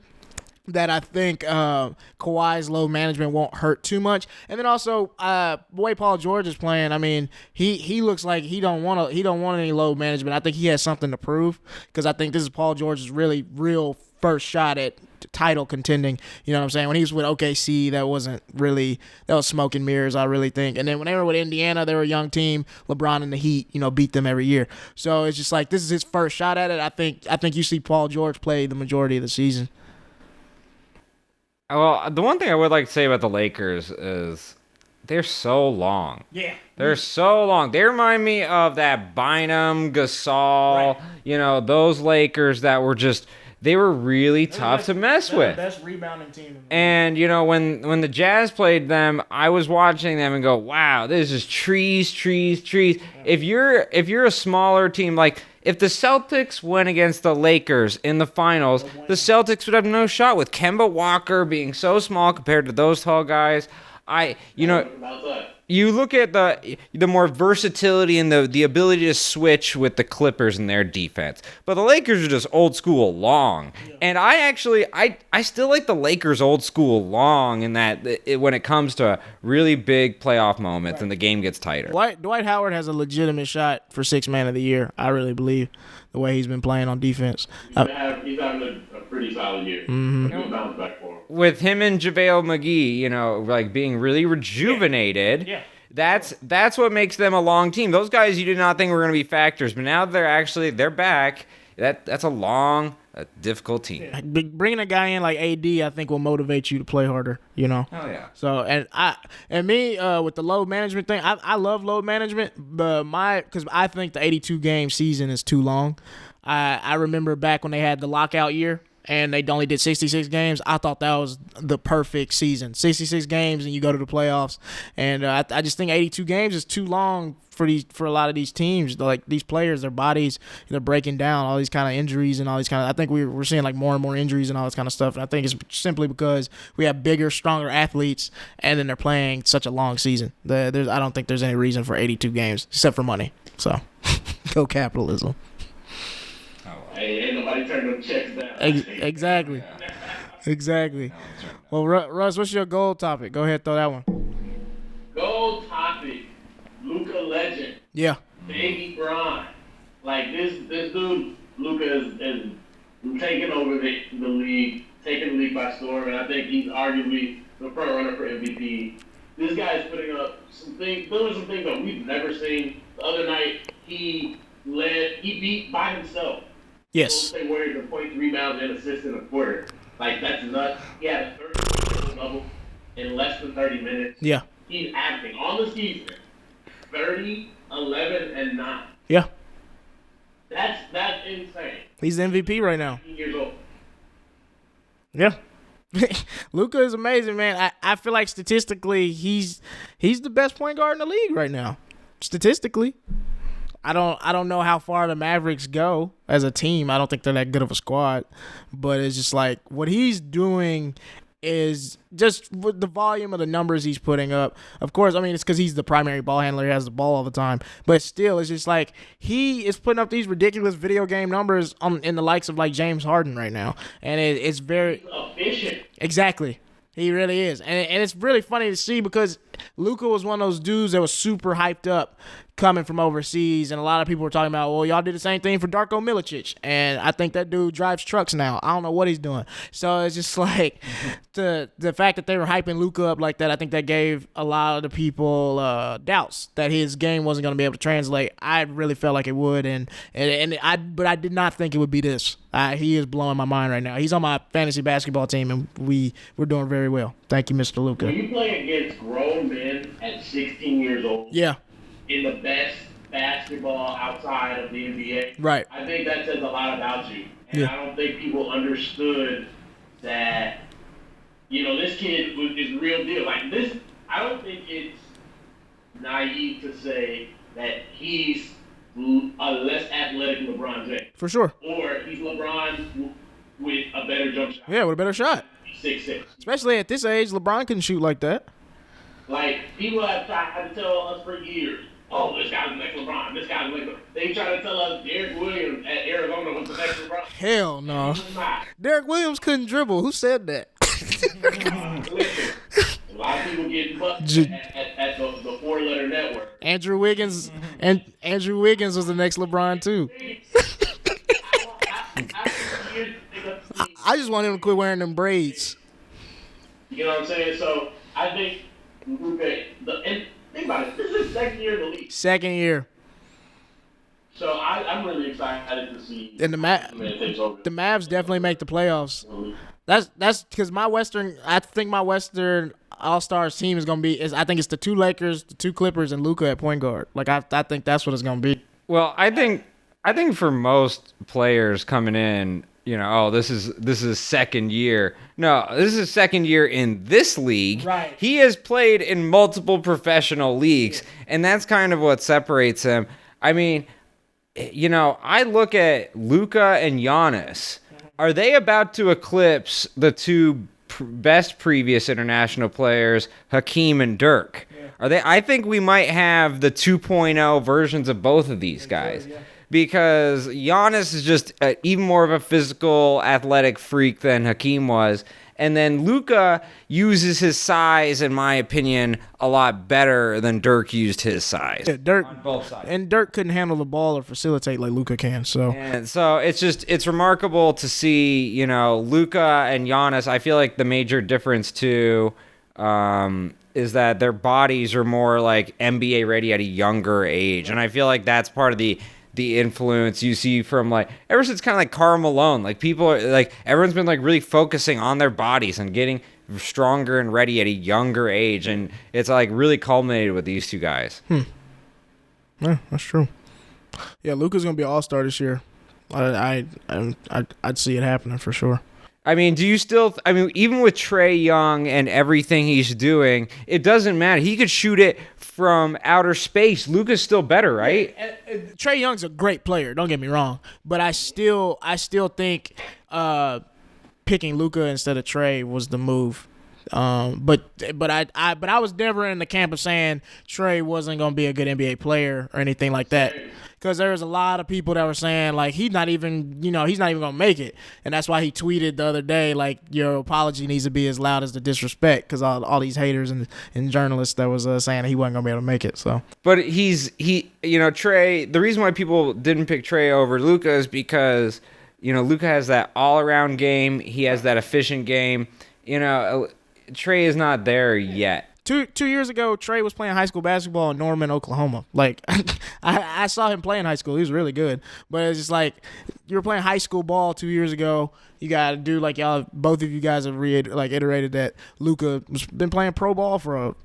that I think Kawhi's load management won't hurt too much. And then also the way Paul George is playing, I mean, he looks like he don't want any load management. I think he has something to prove because I think this is Paul George's really real first shot at title contending. You know what I'm saying? When he was with OKC, that was smoke and mirrors, I really think. And then when they were with Indiana, they were a young team. LeBron and the Heat, beat them every year. So it's just like this is his first shot at it. I think you see Paul George play the majority of the season. Well, the one thing I would like to say about the Lakers is they're so long. Yeah. They're so long. They remind me of that Bynum, Gasol, right. Those Lakers that were just they were really tough to mess with. The best rebounding team. And when the Jazz played them, I was watching them and go, "Wow, this is trees." Yeah. If you're a smaller team, like if the Celtics went against the Lakers in the finals, the Celtics would have no shot with Kemba Walker being so small compared to those tall guys. You look at the more versatility and the ability to switch with the Clippers and their defense. But the Lakers are just old school long. And I still like the Lakers old school long in that when it comes to really big playoff moments and the game gets tighter. Dwight Howard has a legitimate shot for Sixth Man of the Year, I really believe, the way he's been playing on defense. He's having a pretty solid year. Mm-hmm. Good bounce back for him. With him and JaVale McGee, like being really rejuvenated. Yeah. That's what makes them a long team. Those guys you did not think were going to be factors, but now they're back. That's a long, difficult team. Yeah. Bringing a guy in like AD, I think, will motivate you to play harder. Oh yeah. So with the load management thing, I love load management, but because I think the 82 game season is too long. I remember back when they had the lockout year. and they only did 66 games, I thought that was the perfect season. 66 games and you go to the playoffs. And I just think 82 games is too long for a lot of these teams. Like these players, their bodies, they're breaking down, all these kind of injuries and all these kind of – I think we're seeing like more and more injuries and all this kind of stuff. And I think it's simply because we have bigger, stronger athletes and then they're playing such a long season. I don't think there's any reason for 82 games except for money. So go capitalism. Hey, ain't nobody turn them checks down. Exactly. Exactly. Well, Russ, what's your gold topic? Go ahead, throw that one. Gold topic, Luka legend. Yeah. Baby Bron. Like, this dude, Luka, is taking over the league, taking the league by storm, and I think he's arguably the front runner for MVP. This guy is putting up doing some things that we've never seen. The other night, he beat by himself. Yes. Golden State Warriors are 0.3 rebounds and assists in a quarter. Like, that's nuts. He had a 30-point double in less than 30 minutes. Yeah. He's averaging on the season 30, 11, and 9. Yeah. That's insane. He's the MVP right now. 18 years old. Yeah. Luka is amazing, man. I feel like statistically he's the best point guard in the league right now. Statistically. I don't know how far the Mavericks go as a team. I don't think they're that good of a squad. But it's just like what he's doing is just with the volume of the numbers he's putting up. Of course, I mean, it's because he's the primary ball handler. He has the ball all the time. But still, it's just like he is putting up these ridiculous video game numbers in the likes of like James Harden right now. And it's very efficient. Exactly. He really is. And it's really funny to see because Luka was one of those dudes that was super hyped up coming from overseas, and a lot of people were talking about, well, y'all did the same thing for Darko Milicic, and I think that dude drives trucks now. I don't know what he's doing. So it's just like the fact that they were hyping Luka up like that, I think that gave a lot of the people doubts that his game wasn't going to be able to translate. I really felt like it would, but I did not think it would be this. He is blowing my mind right now. He's on my fantasy basketball team, and we're doing very well. Thank you, Mr. Luka. When you play against grown men at 16 years old, yeah, in the best basketball outside of the NBA, right? I think that says a lot about you. And I don't think people understood that, this kid is the real deal. Like this, I don't think it's naive to say that he's a less athletic LeBron James. For sure. Or he's LeBron with a better jump shot. Yeah, with a better shot. 6'6". Especially at this age, LeBron couldn't shoot like that. Like, people have tried to tell us for years, oh, this guy's the next LeBron, this guy's the next LeBron. They try to tell us Derek Williams at Arizona was the next LeBron. Hell no. Derek Williams couldn't dribble. Who said that? Listen, a lot of people getting bucked at the four-letter network. Andrew Wiggins was the next LeBron too. I just want him to quit wearing them braids. You know what I'm saying? So I think and think about it. This is his second year in the league. Second year. So I'm really excited to see. And the Mavs definitely make the playoffs. That's because I think my Western All-Stars team is gonna be. I think it's the two Lakers, the two Clippers, and Luka at point guard. Like I think that's what it's gonna be. Well, I think for most players coming in, this is his second year. No, this is his second year in this league. Right. He has played in multiple professional leagues, and that's kind of what separates him. I mean, I look at Luka and Giannis. Are they about to eclipse the two best previous international players, Hakeem and Dirk? Yeah. Are they? I think we might have the 2.0 versions of both of these guys. Yeah. Because Giannis is just even more of a physical, athletic freak than Hakeem was. And then Luka uses his size, in my opinion, a lot better than Dirk used his size. Yeah, Dirk, on both sides. And Dirk couldn't handle the ball or facilitate like Luka can. And so it's remarkable to see, Luka and Giannis. I feel like the major difference too is that their bodies are more like NBA ready at a younger age. And I feel like that's part of the influence you see from ever since kind of like Karl Malone, people are everyone's been really focusing on their bodies and getting stronger and ready at a younger age, and it's really culminated with these two guys. Yeah, that's true. Yeah, Luka's gonna be an all-star this year. I'd see it happening for sure. I mean, do you still? I mean, even with Trae Young and everything he's doing, it doesn't matter. He could shoot it from outer space. Luka's still better, right? Trae Young's a great player. Don't get me wrong, but I still think picking Luka instead of Trae was the move. But I was never in the camp of saying Trae wasn't gonna be a good NBA player or anything like that. Because there was a lot of people that were saying, like, he's not even going to make it. And that's why he tweeted the other day, like, your apology needs to be as loud as the disrespect, because all these haters and journalists that was saying he wasn't going to be able to make it. So, but Trae, the reason why people didn't pick Trae over Luka is because, Luka has that all-around game. He has that efficient game. Trae is not there yet. 2 years ago, Trae was playing high school basketball in Norman, Oklahoma. Like, I saw him play in high school. He was really good. But it's just like, you were playing high school ball 2 years ago. You got to do, like, both of you guys have iterated that Luka has been playing pro ball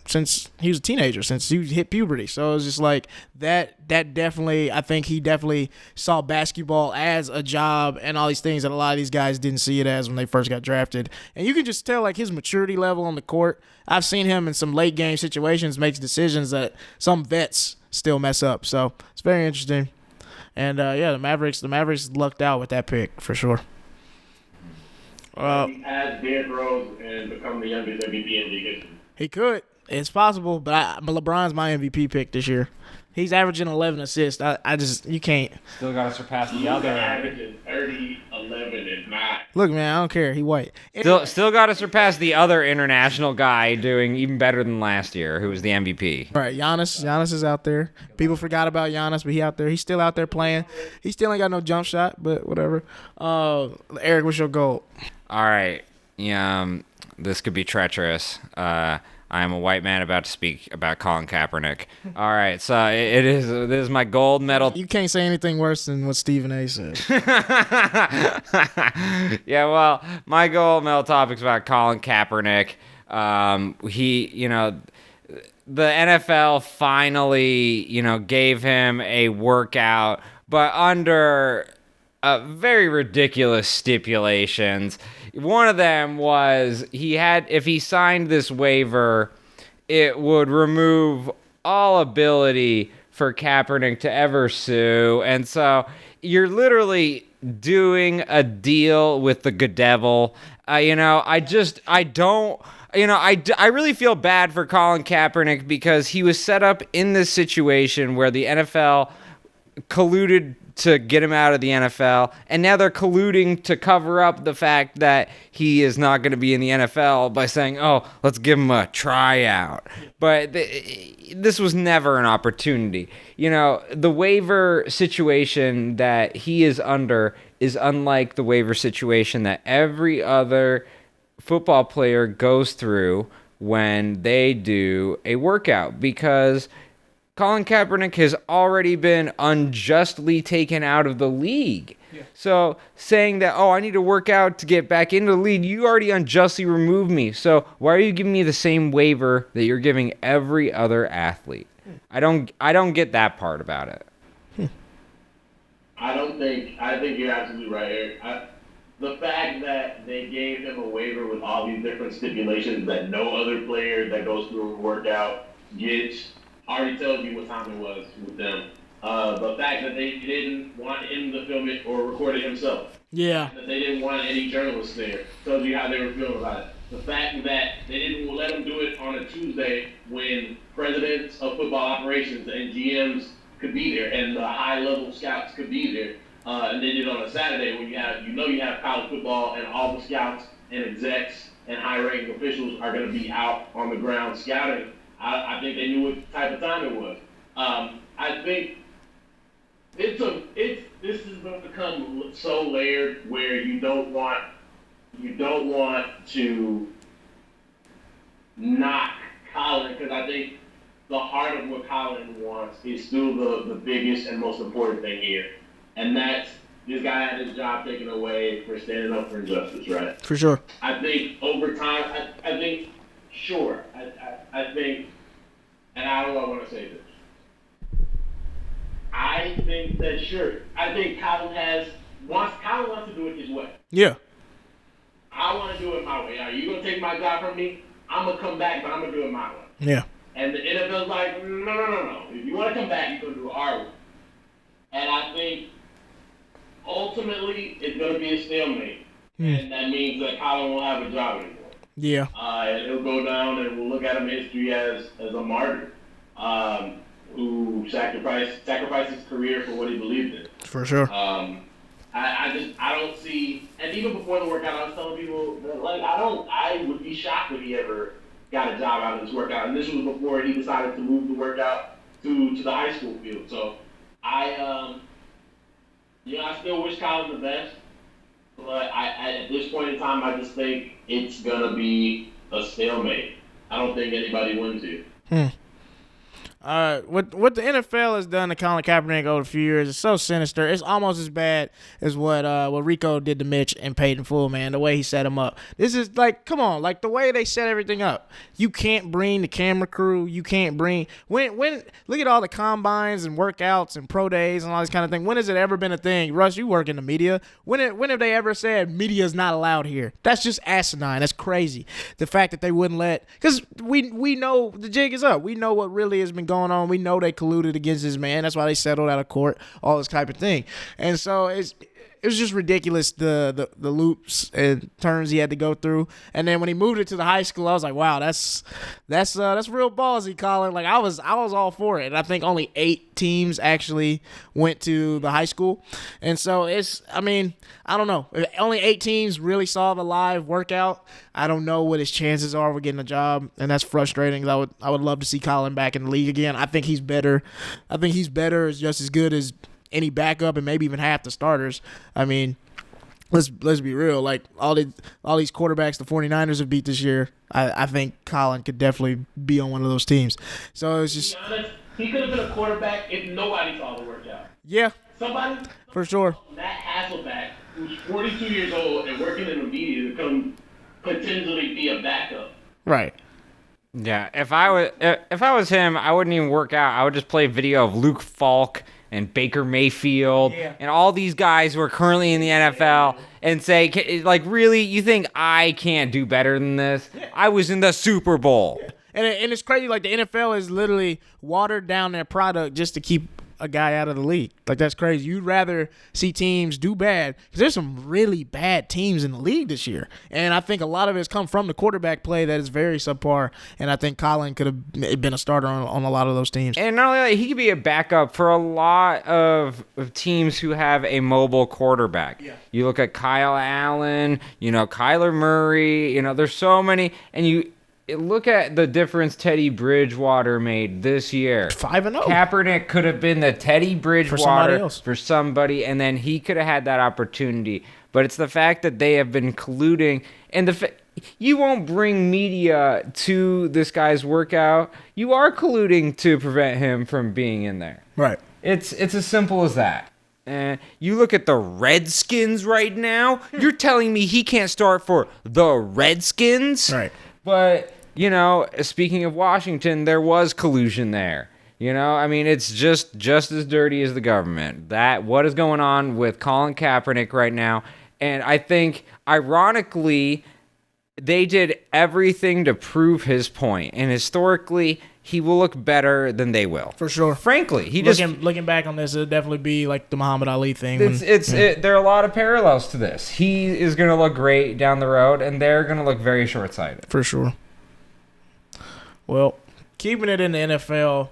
since he was a teenager, since he hit puberty. So it was just like, that definitely, I think he definitely saw basketball as a job and all these things that a lot of these guys didn't see it as when they first got drafted. And you can just tell, like, his maturity level on the court. I've seen him in some late game situations make decisions that some vets still mess up. So it's very interesting. And the Mavericks lucked out with that pick for sure. He has Derrick Rose and become the youngest MVP in league history. He could. It's possible, but LeBron's my MVP pick this year. He's averaging 11 assists. You can't. Still got to surpass the Luka other. Averaging 30, 11, and 9. Look, man, I don't care. He white. Still got to surpass the other international guy doing even better than last year, who was the MVP. All right, Giannis is out there. People forgot about Giannis, but he out there. He's still out there playing. He still ain't got no jump shot, but whatever. Eric, what's your goal? All right. This could be treacherous. I am a white man about to speak about Colin Kaepernick. All right, so it is my gold medal. You can't say anything worse than what Stephen A. said. Yeah, well, my gold medal topic's about Colin Kaepernick. The NFL finally, gave him a workout, but under very ridiculous stipulations. One of them was if he signed this waiver, it would remove all ability for Kaepernick to ever sue. And so you're literally doing a deal with the good devil. I really feel bad for Colin Kaepernick because he was set up in this situation where the NFL colluded to get him out of the NFL, and now they're colluding to cover up the fact that he is not going to be in the NFL by saying, oh, let's give him a tryout. But this was never an opportunity. The waiver situation that he is under is unlike the waiver situation that every other football player goes through when they do a workout, because Colin Kaepernick has already been unjustly taken out of the league. Yeah. So saying that, I need to work out to get back into the league, you already unjustly removed me. So why are you giving me the same waiver that you're giving every other athlete? I don't get that part about it. I think you're absolutely right, Eric. The fact that they gave him a waiver with all these different stipulations that no other player that goes through a workout gets already tells you what time it was with them. The fact that they didn't want him to film it or record it himself. Yeah. That they didn't want any journalists there tells you how they were feeling about it. The fact that they didn't let him do it on a Tuesday when presidents of football operations and GMs could be there and the high-level scouts could be there. And they did it on a Saturday when you have college football and all the scouts and execs and high-ranking officials are going to be out on the ground scouting. I think they knew what type of time it was. I think this is going to become so layered where you don't want to knock Colin, because I think the heart of what Colin wants is still the biggest and most important thing here, and that's this guy had his job taken away for standing up for injustice, right? For sure. I think over time, I think, and I don't know want to say this. I think Colin wants to do it his way. Yeah. take my job from me, I'm going to come back, but I'm going to do it my way. Yeah. And the NFL's like, no. If you want to come back, you're going to do it our way. And I think ultimately it's going to be a stalemate. And that means that Colin won't have a job anymore. Yeah. And he'll go down and we'll look at him in history as a martyr who sacrificed his career for what he believed in. For sure. I don't see, and even before the workout, I was telling people that, like, I would be shocked if he ever got a job out of this workout. And this was before he decided to move the workout to the high school field. So I still wish Colin the best. But at this point in time, I just think it's going to be a stalemate. I don't think anybody wins here. What the NFL has done to Colin Kaepernick over a few years is so sinister. It's almost as bad as what Rico did to Mitch and Peyton Full, man, the way he set him up. This is like, come on, like the way they set everything up. You can't bring the camera crew. You can't bring when look at all the combines and workouts and pro days and all this kind of thing. When has it ever been a thing? Russ, you work in the media. When have they ever said media is not allowed here? That's just asinine. That's crazy. The fact that they wouldn't let, because we know the jig is up. We know what really has been going on. We know they colluded against this man. That's why they settled out of court, all this type of thing. And so it was just ridiculous, the loops and turns he had to go through. And then when he moved it to the high school, I was like, wow, that's real ballsy, Colin. Like I was all for it. And I think only 8 teams actually went to the high school. And so I don't know. If only 8 teams really saw the live workout, I don't know what his chances are of getting a job, and that's frustrating. I would love to see Colin back in the league again. I think he's better. I think he's better, is just as good as any backup and maybe even half the starters. I mean, let's be real. Like all these quarterbacks the 49ers have beat this year, I think Colin could definitely be on one of those teams. So it's just, to be honest, he could have been a quarterback if nobody saw the workout. Yeah. Somebody For sure. Matt Hasselbeck, who's 42 years old and working in the media, to come potentially be a backup. Right. Yeah, if I was him, I wouldn't even work out. I would just play video of Luke Falk and Baker Mayfield and all these guys who are currently in the NFL and say, like, really, you think I can't do better than this? I was in the Super Bowl. Yeah. And it's crazy, like the NFL has literally watered down their product just to keep a guy out of the league. Like, that's crazy. You'd rather see teams do bad, because there's some really bad teams in the league this year. And I think a lot of it's come from the quarterback play that is very subpar. And I think Colin could have been a starter on a lot of those teams. And not only that, he could be a backup for a lot of teams who have a mobile quarterback. Yeah. You look at Kyle Allen, Kyler Murray, there's so many. And you look at the difference Teddy Bridgewater made this year. 5-0. Kaepernick could have been the Teddy Bridgewater for somebody, and then he could have had that opportunity. But it's the fact that they have been colluding, and you won't bring media to this guy's workout. You are colluding to prevent him from being in there. Right. It's as simple as that. And you look at the Redskins right now. You're telling me he can't start for the Redskins? Right. But, speaking of Washington, there was collusion there. It's just as dirty as the government. What is going on with Colin Kaepernick right now? And I think, ironically, they did everything to prove his point. And historically, he will look better than they will. For sure. Frankly, looking back on this, it'll definitely be like the Muhammad Ali thing. There are a lot of parallels to this. He is going to look great down the road, and they're going to look very short-sighted. For sure. Well, keeping it in the NFL,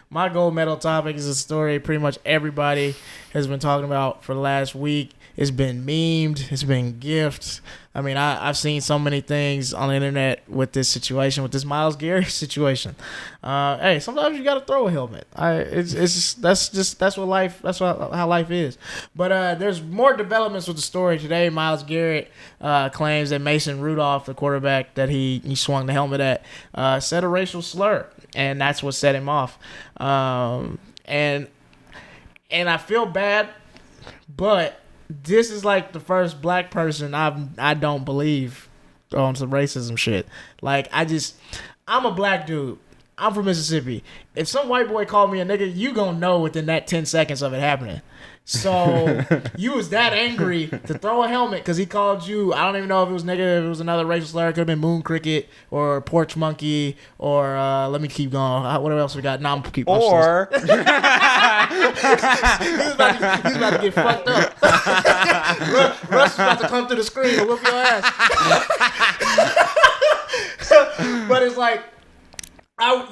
my gold medal topic is a story pretty much everybody has been talking about for the last week. It's been memed. It's been gifts. I've seen so many things on the internet with this situation, with this Myles Garrett situation. Hey, sometimes you got to throw a helmet. That's what life. That's how life is. But there's more developments with the story today. Myles Garrett claims that Mason Rudolph, the quarterback that he swung the helmet at, said a racial slur, and that's what set him off. And I feel bad, but this is like the first black person I don't believe on some racism shit. Like, I'm a black dude. I'm from Mississippi. If some white boy called me a nigga, you gonna know within that 10 seconds of it happening. So you was that angry to throw a helmet because he called you. I don't even know if it was nigga, if it was another racial slur. It could have been moon cricket or porch monkey or let me keep going. What else we got? Nah, I'm keep. Or He's about to get fucked up. Russ is about to come through the screen and whoop your ass. But it's like,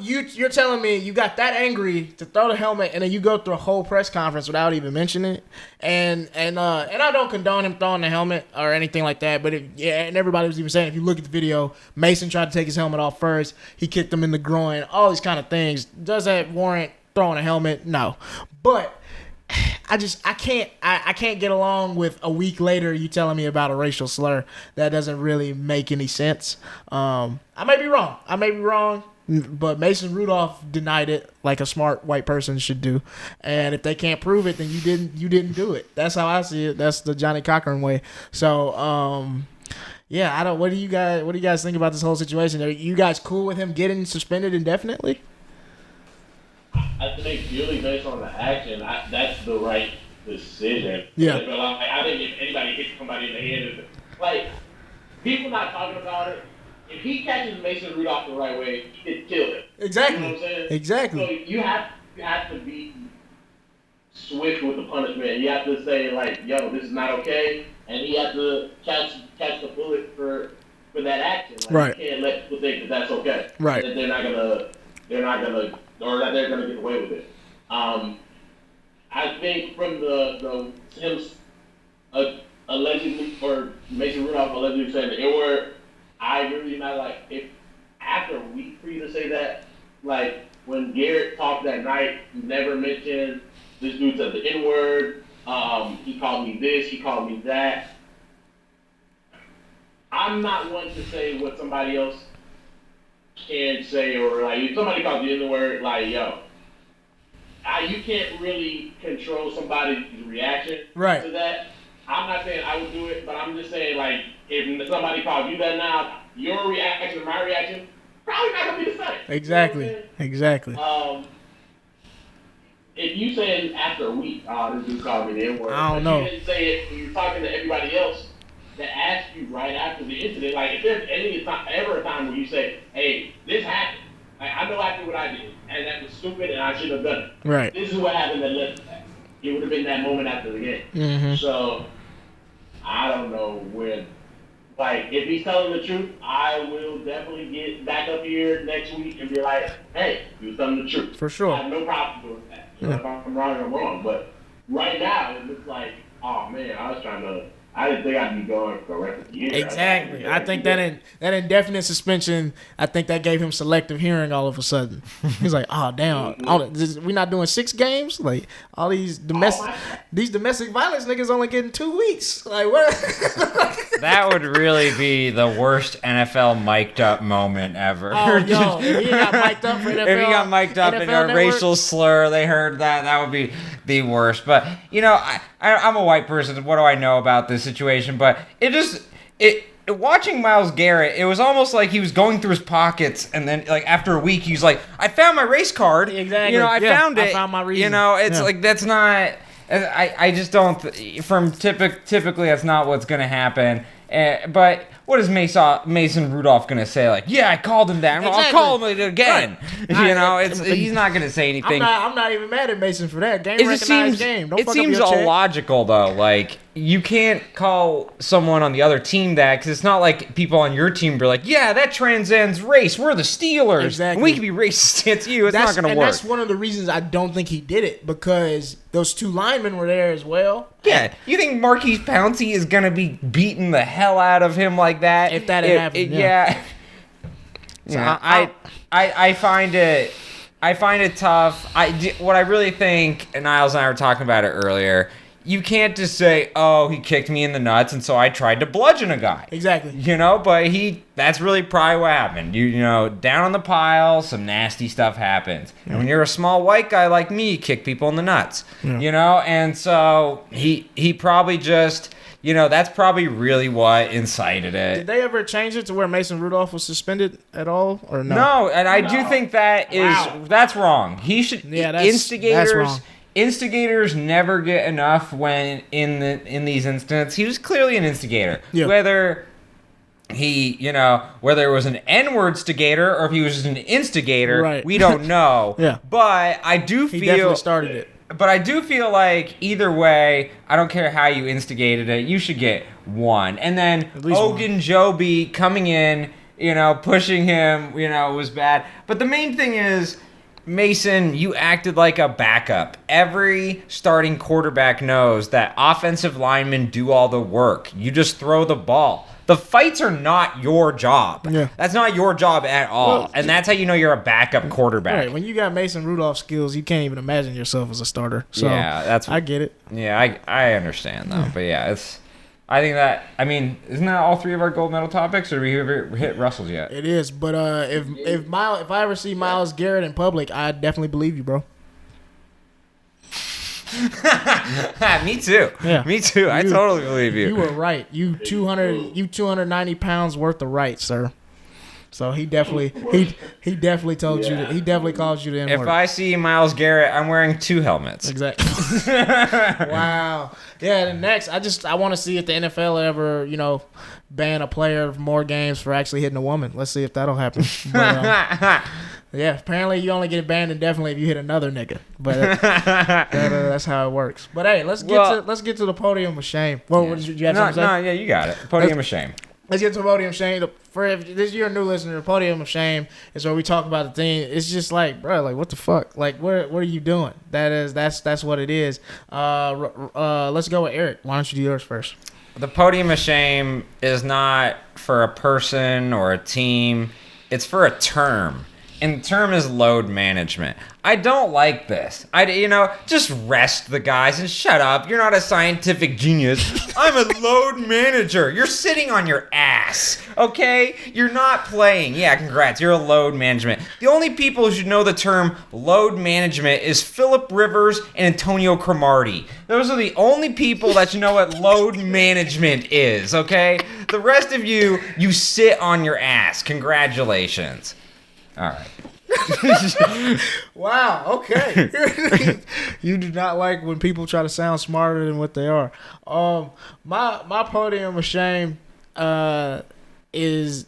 you're telling me you got that angry to throw the helmet and then you go through a whole press conference without even mentioning it, and I don't condone him throwing the helmet or anything like that, but and everybody was even saying, if you look at the video, Mason tried to take his helmet off first, he kicked him in the groin, all these kind of things. Does that warrant throwing a helmet? No, but I can't get along with a week later you telling me about a racial slur. That doesn't really make any sense. I may be wrong. But Mason Rudolph denied it like a smart white person should do. And if they can't prove it, then you didn't do it. That's how I see it. That's the Johnny Cochran way. So yeah, what do you guys think about this whole situation? Are you guys cool with him getting suspended indefinitely? I think purely based on the action, that's the right decision. Yeah. But I think if anybody hits somebody in the head, like, people not talking about it. If he catches Mason Rudolph the right way, he could kill him. Exactly. You know what I'm saying? Exactly. So you have to be swift with the punishment. You have to say, like, yo, this is not okay, and he has to catch the bullet for that action. Like, right. You can't let people think that that's okay. Right. That they're not gonna, or that they're gonna get away with it. I think from him allegedly, or Mason Rudolph allegedly saying that it were. I agree, not like, if after a week for you to say that, like when Garrett talked that night, he never mentioned this dude said the N-word, he called me this, he called me that. I'm not one to say what somebody else can say, or like if somebody calls the N-word, like, yo, you can't really control somebody's reaction to that. I'm not saying I would do it, but I'm just saying, like, if somebody calls you that now, your reaction and my reaction probably not gonna be the same. Exactly. You know Exactly. If you say after a week, this dude called me the N-word, I don't know. You didn't say it when you're talking to everybody else that asked you right after the incident. Like, if there's ever a time where you say, hey, this happened. Like, I know I did what I did, and that was stupid, and I shouldn't have done it. Right. This is what happened that led to that. It would have been that moment after the game. Mm-hmm. So, I don't know where, like, if he's telling the truth, I will definitely get back up here next week and be like, hey, he was telling the truth. For sure. I have no problem doing that. So if I'm wrong, I'm wrong. But right now, it looks like, oh, man, I didn't think I'd be going for the rest of the year. Exactly. I think that indefinite suspension, I think that gave him selective hearing all of a sudden. He's like, oh, damn, we not doing 6 games? Like, all these domestic violence niggas only getting 2 weeks. Like, what? That would really be the worst NFL mic'd up moment ever. Oh, yo, if he got mic'd up for NFL. If he got mic'd up in a racial slur, they heard that would be the worst. But, you know, I'm a white person. What do I know about this situation? But watching Myles Garrett, it was almost like he was going through his pockets, and then, like, after a week, he's like, I found my race card. Exactly. You know, I found it. I found my reason. You know, it's like, that's not... I just don't... Typically, that's not what's going to happen. But what is Mason Rudolph going to say? Like, yeah, I called him that. Exactly. I'll call him again. Right. You know, he's not going to say anything. I'm not even mad at Mason for that. Game recognized game. Don't fuck up your seems check. illogical, though. Like, you can't call someone on the other team that, because it's not like people on your team be like, yeah, that transcends race. We're the Steelers. Exactly. We can be racist against you. It's not going to work. And that's one of the reasons I don't think he did it, because those 2 linemen were there as well. Yeah. You think Marquise Pouncey is going to be beating the hell out of him like that? If that had happened, yeah. So I find it tough. What I really think, and Niles and I were talking about it earlier, you can't just say, oh, he kicked me in the nuts, and so I tried to bludgeon a guy. Exactly. You know, but that's really probably what happened. You know, down on the pile, some nasty stuff happens. And when you're a small white guy like me, you kick people in the nuts. Yeah. You know, and so he probably just that's probably really what incited it. Did they ever change it to where Mason Rudolph was suspended at all, or no? No, and I do think that's wrong. He should. Yeah, that's wrong. Instigators never get enough when in these incidents. He was clearly an instigator. Yeah. Whether whether it was an N-word instigator or if he was just an instigator, right. we don't know. Yeah. But I do feel he definitely started it. But I do feel like either way, I don't care how you instigated it, you should get one. And then Ogunjobi coming in, pushing him, was bad. But the main thing is, Mason, you acted like a backup. Every starting quarterback knows that offensive linemen do all the work. You just throw the ball. The fights are not your job. Yeah. That's not your job at all. Well, and that's how you know you're a backup quarterback. Right. When you got Mason Rudolph skills, you can't even imagine yourself as a starter. So yeah, I get it. Yeah, I understand though. But yeah, isn't that all three of our gold medal topics, or have we ever hit Russell's yet? It is, but if I ever see Myles Garrett in public, I definitely believe you, bro. Me too. Yeah. Me too. I totally believe you. You were right. You 290 pounds worth of right, sir. So he definitely told you that. He definitely called you the N-word. If I see Myles Garrett, I'm wearing 2 helmets. Exactly. Wow. Yeah. And next, I want to see if the NFL ever ban a player of more games for actually hitting a woman. Let's see if that'll happen. But, yeah, apparently you only get banned indefinitely if you hit another nigga. But that's how it works. But hey, let's get to the podium of shame. What did you have something to say? No, yeah, you got it. Podium of shame. Let's get to the podium of shame. For if this you're a new listener, the podium of shame is where we talk about the thing. It's just like, bro, like what the fuck? Like what are you doing? That's what it is. Let's go with Eric. Why don't you do yours first? The podium of shame is not for a person or a team. It's for a term. And the term is load management. I don't like this. Just rest the guys and shut up. You're not a scientific genius. I'm a load manager. You're sitting on your ass, okay? You're not playing. Yeah, congrats. You're a load management. The only people who should know the term load management is Phillip Rivers and Antonio Cromartie. Those are the only people that should know what load management is, okay? The rest of you sit on your ass. Congratulations. All right. Wow. Okay. You do not like when people try to sound smarter than what they are. My podium of shame is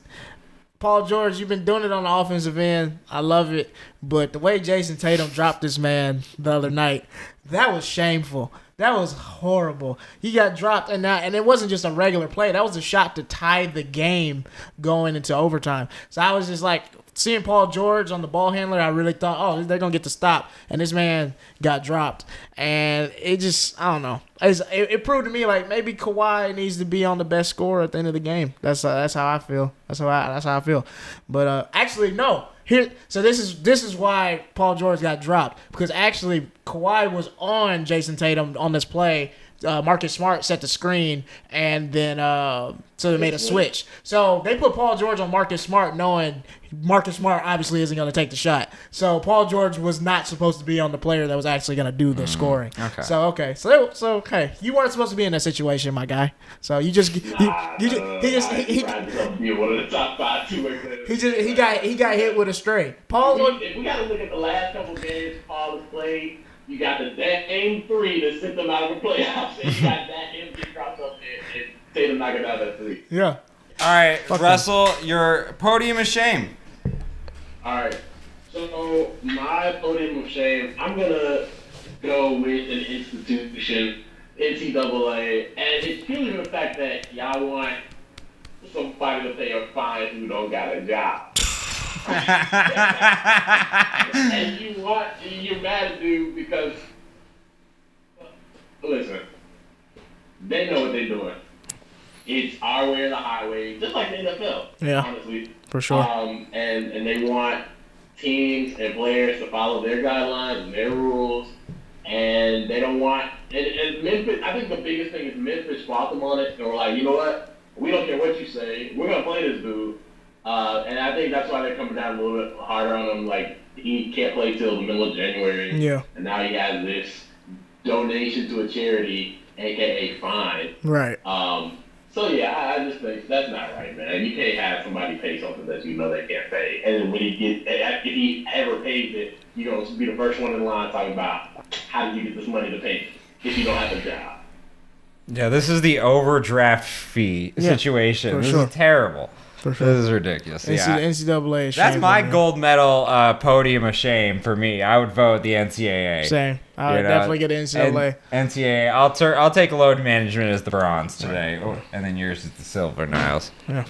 Paul George. You've been doing it on the offensive end. I love it, but the way Jason Tatum dropped this man the other night, that was shameful. That was horrible. He got dropped, and it wasn't just a regular play. That was a shot to tie the game going into overtime. So I was just like, seeing Paul George on the ball handler, I really thought, oh, they're going to get the stop. And this man got dropped. And it just, I don't know. It proved to me like maybe Kawhi needs to be on the best scorer at the end of the game. That's how I feel. That's how I feel. But actually, no. So this is why Paul George got dropped, because actually Kawhi was on Jason Tatum on this play. Marcus Smart set the screen, and then so they made a switch. So they put Paul George on Marcus Smart, knowing Marcus Smart obviously isn't going to take the shot. So Paul George was not supposed to be on the player that was actually going to do the scoring. Okay. So okay, you weren't supposed to be in that situation, my guy. So he got hit with a stray. If we got to look at the last couple games Paul has played. You got the game 3 to send them out of the playoffs, and you got that him get dropped up and Tatum knocking out that 3. Yeah. All right, Russell, your podium of shame. All right. So my podium of shame, I'm gonna go with an institution, NCAA, and it's purely the fact that y'all want somebody to pay a fine who don't got a job. And you're mad at dude because listen, they know what they're doing. It's our way or the highway, just like the NFL. Yeah, honestly, for sure. And they want teams and players to follow their guidelines and their rules, and they don't want. And Memphis, I think the biggest thing is Memphis fought them on it, and we're like, you know what? We don't care what you say. We're gonna play this dude. And I think that's why they're coming down a little bit harder on him. Like, he can't play till the middle of January. Yeah. And now he has this donation to a charity aka fine. Right. So yeah, I just think that's not right, man. You can't have somebody pay something that you know they can't pay, and then when if he ever pays it, you're gonna be the first one in line talking about how did you get this money to pay if you don't have a job. Yeah, this is the overdraft fee situation. This is terrible. For sure. This is ridiculous. NCAA. That's my gold medal podium of shame for me. I would vote the NCAA. Same. I would definitely get NCAA. NCAA. I'll take load management as the bronze today, and then yours is the silver, Niles. Yeah.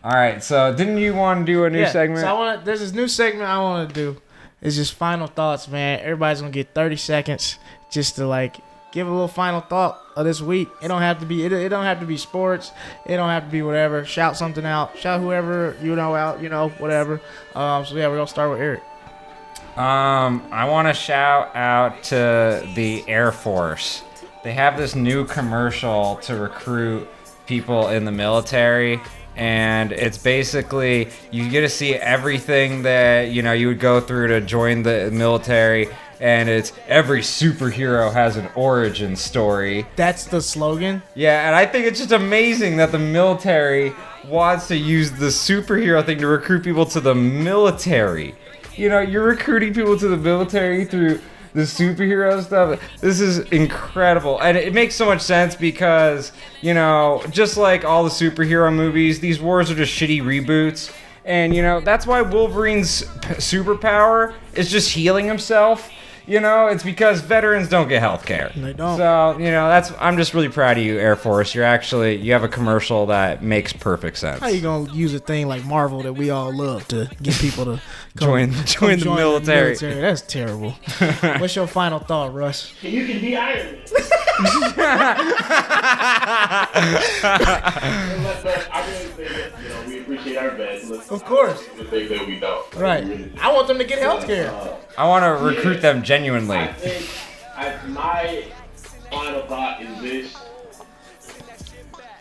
All right. So didn't you want to do a new segment? So there's this new segment I want to do. It's just final thoughts, man. Everybody's gonna get 30 seconds just to give a little final thought of this week. It don't have to be. It don't have to be sports. It don't have to be whatever. Shout something out. Shout whoever you know out. Whatever. So yeah, we're gonna start with Eric. I want to shout out to the Air Force. They have this new commercial to recruit people in the military. And it's basically, you get to see everything that, you would go through to join the military. And it's every superhero has an origin story. That's the slogan? Yeah, and I think it's just amazing that the military wants to use the superhero thing to recruit people to the military. You're recruiting people to the military through the superhero stuff. This is incredible. And it makes so much sense because, just like all the superhero movies, these wars are just shitty reboots. And, that's why Wolverine's superpower is just healing himself. It's because veterans don't get health care. They don't. So, I'm just really proud of you, Air Force. You have a commercial that makes perfect sense. How you going to use a thing like Marvel that we all love to get people to join the military? That's terrible. What's your final thought, Russ? You can be Iron Man. I really think that, we appreciate our vets. Of course. The things that we don't. Right. I want them to get health care. I want to recruit them genuinely. I think my final thought is this.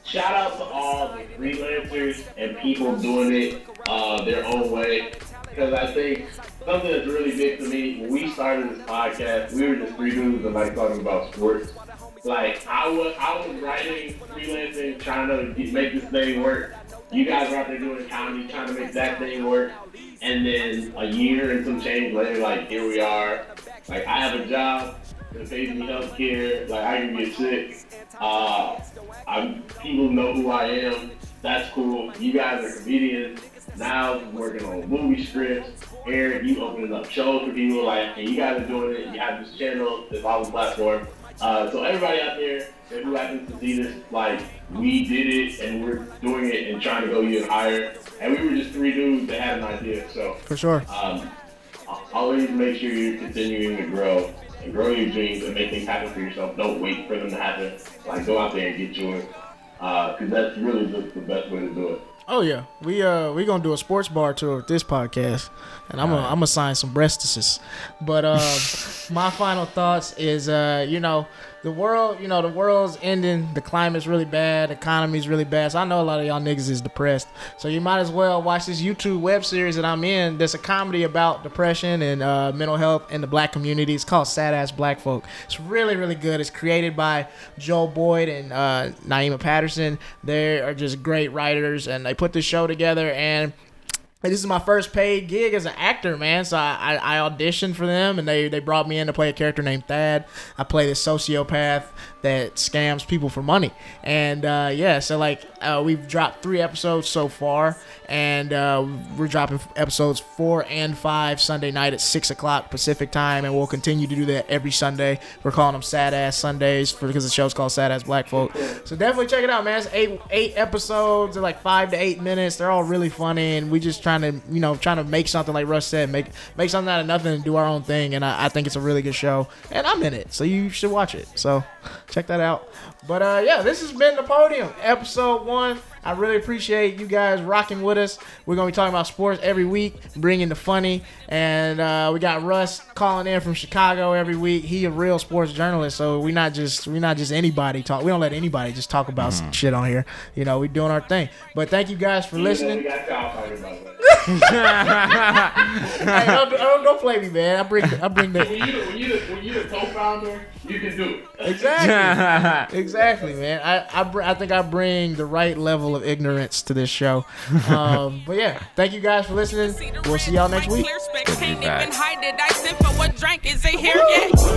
Shout out to all the freelancers and people doing it their own way. Because I think something that's really big to me, when we started this podcast, we were just three dudes and talking about sports. I was writing, freelancing, trying to make this thing work. You guys are out there doing comedy, trying to make that thing work. And then a year and some change later, here we are. I have a job that pays me health care. I can get sick. People know who I am. That's cool. You guys are comedians. Now working on movie scripts. Eric, you opening up shows for people. And you guys are doing it. You have this channel, this all platform. So everybody out there who happens to see this, we did it and we're doing it and trying to go even higher. And we were just three dudes that had an idea. So for sure. Always make sure you're continuing to grow and grow your dreams and make things happen for yourself. Don't wait for them to happen. Go out there and get yours. Because that's really the best way to do it. Oh yeah, we gonna do a sports bar tour with this podcast, and I'm gonna sign some breastises. But my final thoughts is the world's ending, the climate's really bad, the economy's really bad. So I know a lot of y'all niggas is depressed. So you might as well watch this YouTube web series that I'm in. There's a comedy about depression and mental health in the black community. It's called Sad Ass Black Folk. It's really, really good. It's created by Joel Boyd and Naima Patterson. They are just great writers, and they put this show together, and this is my first paid gig as an actor, man. So I auditioned for them, and they brought me in to play a character named Thad. I play this sociopath that scams people for money. And we've dropped 3 episodes so far, and we're dropping episodes 4 and 5 Sunday night at 6 o'clock Pacific time, and we'll continue to do that every Sunday. We're calling them Sad Ass Sundays because the show's called Sad Ass Black Folk. So definitely check it out, man. It's 8 episodes. They're 5 to 8 minutes. They're all really funny, and we just trying to make something, like Russ said, make something out of nothing and do our own thing. And I think it's a really good show, and I'm in it, so you should watch it. So check that out. But this has been The Podium, episode 1. I really appreciate you guys rocking with us. We're gonna be talking about sports every week, bringing the funny, and we got Russ calling in from Chicago every week. He a real sports journalist, so we not just anybody talk. We don't let anybody just talk about some shit on here. We doing our thing. But thank you guys for listening. We got y'all talking about that. Hey, don't play me, man. I bring the When you the co-founder, you can do it. exactly, man. I think I bring the right level of ignorance to this show. But yeah, thank you guys for listening. We'll see y'all next week.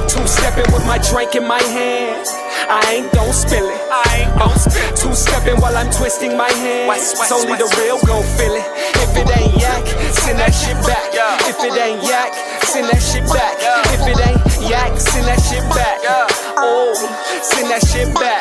Two-stepping with my drink in my hand. I ain't gon' spill it. Two-stepping while I'm twisting my hand. It's only the real gon' feel it. If it ain't yak, send that shit back. If it ain't yak, send that shit back. If it ain't yak, send that shit back. Oh, send that shit back.